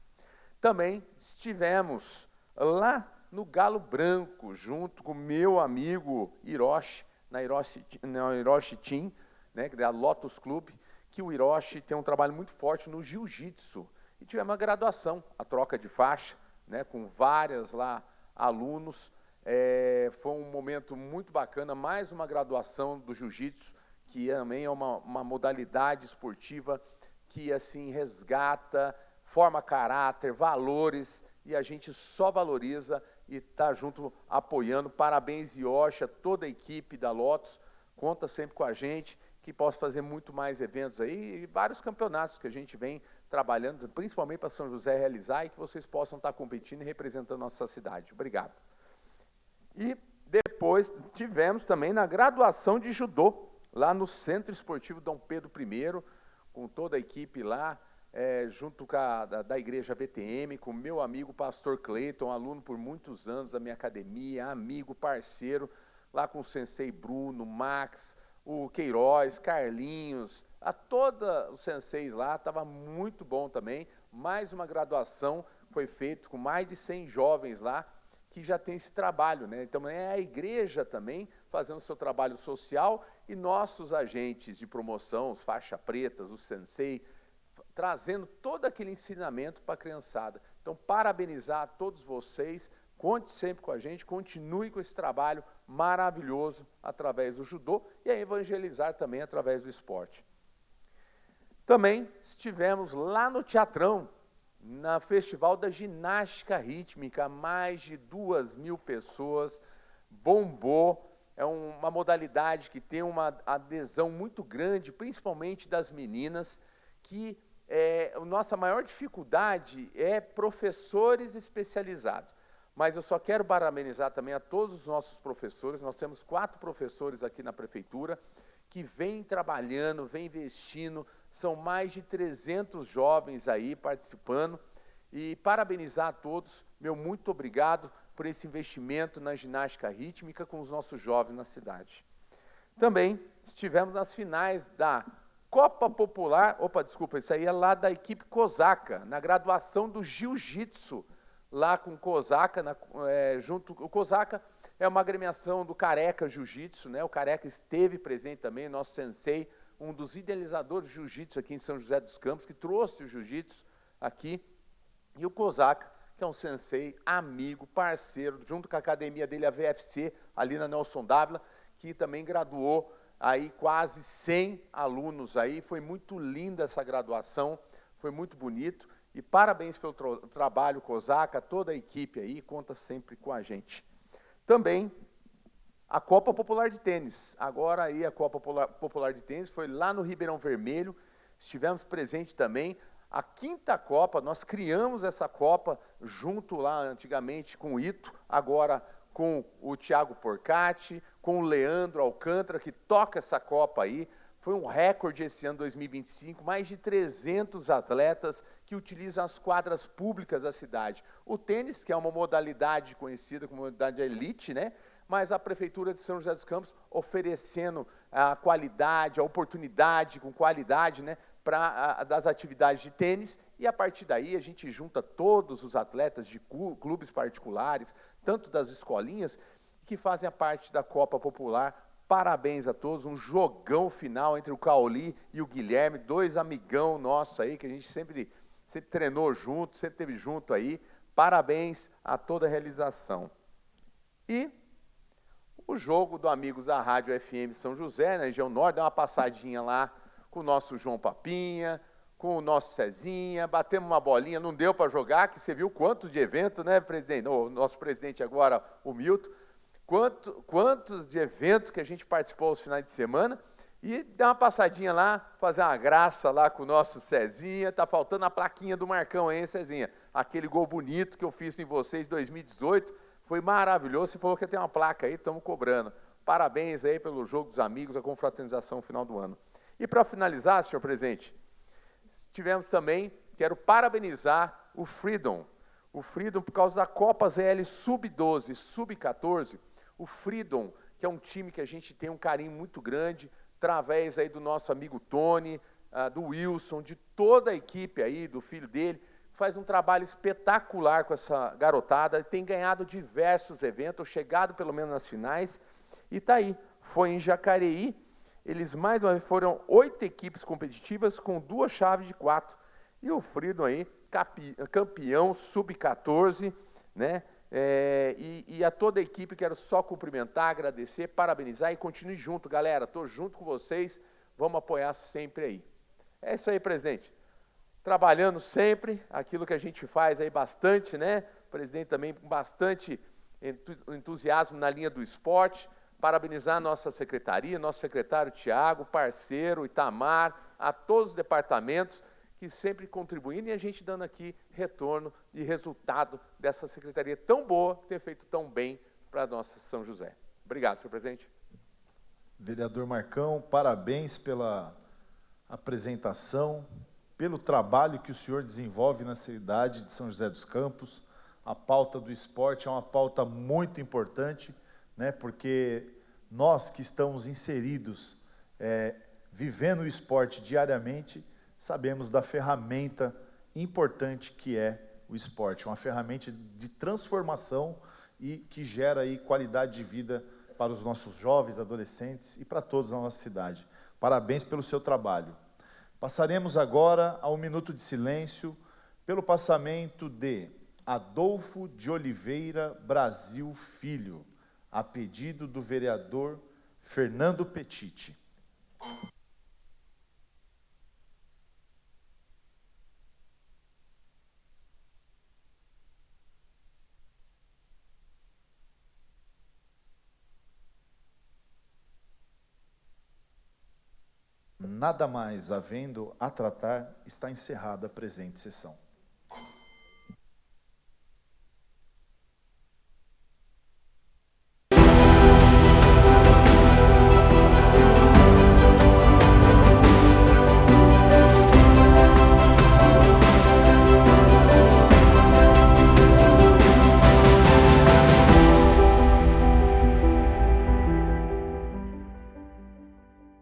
Também estivemos lá no Galo Branco, junto com meu amigo Hiroshi, na Hiroshi Team, né, que é a Lotus Club, que o Hiroshi tem um trabalho muito forte no jiu-jitsu. E tivemos uma graduação, a troca de faixa, né, com vários lá alunos. Foi um momento muito bacana, mais uma graduação do jiu-jitsu, que também é uma modalidade esportiva que assim resgata, forma caráter, valores, e a gente só valoriza e está junto apoiando. Parabéns, Yoshi, a toda a equipe da Lotus, conta sempre com a gente, que possa fazer muito mais eventos aí, e vários campeonatos que a gente vem trabalhando, principalmente para São José realizar, e que vocês possam estar competindo e representando a nossa cidade. Obrigado. E depois tivemos também na graduação de judô, lá no Centro Esportivo Dom Pedro I, com toda a equipe lá, junto com da Igreja VTM, com o meu amigo pastor Cleiton, aluno por muitos anos da minha academia, amigo, parceiro, lá com o sensei Bruno, Max, o Queiroz, Carlinhos, a todos os senseis lá, estava muito bom também. Mais uma graduação foi feita com mais de 100 jovens lá, que já tem esse trabalho, né? Então, é a igreja também fazendo o seu trabalho social e nossos agentes de promoção, os faixa pretas, os sensei, trazendo todo aquele ensinamento para a criançada. Então, parabenizar a todos vocês, conte sempre com a gente, continue com esse trabalho maravilhoso através do judô e a evangelizar também através do esporte. Também estivemos lá no Teatrão, na Festival da Ginástica Rítmica, mais de 2.000 pessoas, bombou. É uma modalidade que tem uma adesão muito grande, principalmente das meninas, que a nossa maior dificuldade é professores especializados. Mas eu só quero parabenizar também a todos os nossos professores. Nós temos 4 professores aqui na prefeitura que vêm trabalhando, vêm investindo. São mais de 300 jovens aí participando. E parabenizar a todos, meu muito obrigado por esse investimento na ginástica rítmica com os nossos jovens na cidade. Também estivemos nas finais da Copa Popular, isso aí é lá da equipe Cosaca, na graduação do Jiu-Jitsu, lá com Cosaca, o Cosaca é uma agremiação do Careca Jiu-Jitsu, né? O Careca esteve presente também, nosso sensei, um dos idealizadores do Jiu-Jitsu aqui em São José dos Campos, que trouxe o Jiu-Jitsu aqui, e o Cosaca, que é um sensei, amigo, parceiro, junto com a academia dele, a VFC, ali na Nelson Dávila, que também graduou aí quase 100 alunos aí. Foi muito linda essa graduação, foi muito bonito. E parabéns pelo trabalho, Cosaca, toda a equipe aí, conta sempre com a gente. Também a Copa Popular de Tênis. Agora aí a Copa Popular de Tênis foi lá no Ribeirão Vermelho, estivemos presentes também. A 5ª Copa, nós criamos essa Copa junto lá antigamente com o Ito, agora com o Thiago Porcati, com o Leandro Alcântara, que toca essa Copa aí. Foi um recorde esse ano 2025, mais de 300 atletas que utilizam as quadras públicas da cidade. O tênis, que é uma modalidade conhecida como modalidade elite, né? Mas a Prefeitura de São José dos Campos oferecendo a qualidade, a oportunidade com qualidade, né? Das atividades de tênis, e a partir daí a gente junta todos os atletas de clubes particulares, tanto das escolinhas, que fazem a parte da Copa Popular. Parabéns a todos, um jogão final entre o Cauli e o Guilherme, 2 amigão nossos aí, que a gente sempre treinou junto, sempre esteve junto aí. Parabéns a toda a realização. E o jogo do Amigos da Rádio FM São José, na região norte, dá uma passadinha lá com o nosso João Papinha, com o nosso Cezinha, batemos uma bolinha, não deu para jogar, que você viu quanto de evento, né, presidente? O nosso presidente agora, o Milton, quantos de evento que a gente participou aos finais de semana, e dá uma passadinha lá, fazer uma graça lá com o nosso Cezinha. Tá faltando a plaquinha do Marcão, hein, Cezinha? Aquele gol bonito que eu fiz em vocês em 2018, foi maravilhoso. Você falou que tem uma placa aí, estamos cobrando. Parabéns aí pelo jogo dos amigos, a confraternização no final do ano. E para finalizar, senhor presidente, tivemos também, quero parabenizar o Freedom. O Freedom, por causa da Copa ZL Sub-12, Sub-14, o Freedom, que é um time que a gente tem um carinho muito grande, através aí do nosso amigo Tony, do Wilson, de toda a equipe aí, do filho dele, faz um trabalho espetacular com essa garotada, tem ganhado diversos eventos, chegado pelo menos nas finais, e está aí, foi em Jacareí. Eles mais uma vez foram 8 equipes competitivas com 2 chaves de 4. E o Freedom aí, campeão sub-14, né? E a toda a equipe, quero só cumprimentar, agradecer, parabenizar e continue junto, galera. Estou junto com vocês, vamos apoiar sempre aí. É isso aí, presidente. Trabalhando sempre, aquilo que a gente faz aí bastante, né? O presidente também com bastante entusiasmo na linha do esporte. Parabenizar a nossa secretaria, nosso secretário Tiago, parceiro, Itamar, a todos os departamentos que sempre contribuindo e a gente dando aqui retorno e resultado dessa secretaria tão boa, que tem feito tão bem para a nossa São José. Obrigado, senhor presidente. Vereador Marcão, parabéns pela apresentação, pelo trabalho que o senhor desenvolve na cidade de São José dos Campos. A pauta do esporte é uma pauta muito importante, né, porque nós que estamos inseridos, vivendo o esporte diariamente, sabemos da ferramenta importante que é o esporte, uma ferramenta de transformação e que gera aí qualidade de vida para os nossos jovens, adolescentes e para todos na nossa cidade. Parabéns pelo seu trabalho. Passaremos agora a um minuto de silêncio pelo passamento de Adolfo de Oliveira Brasil Filho, a pedido do vereador Fernando Petiti. Nada mais havendo a tratar, está encerrada a presente sessão.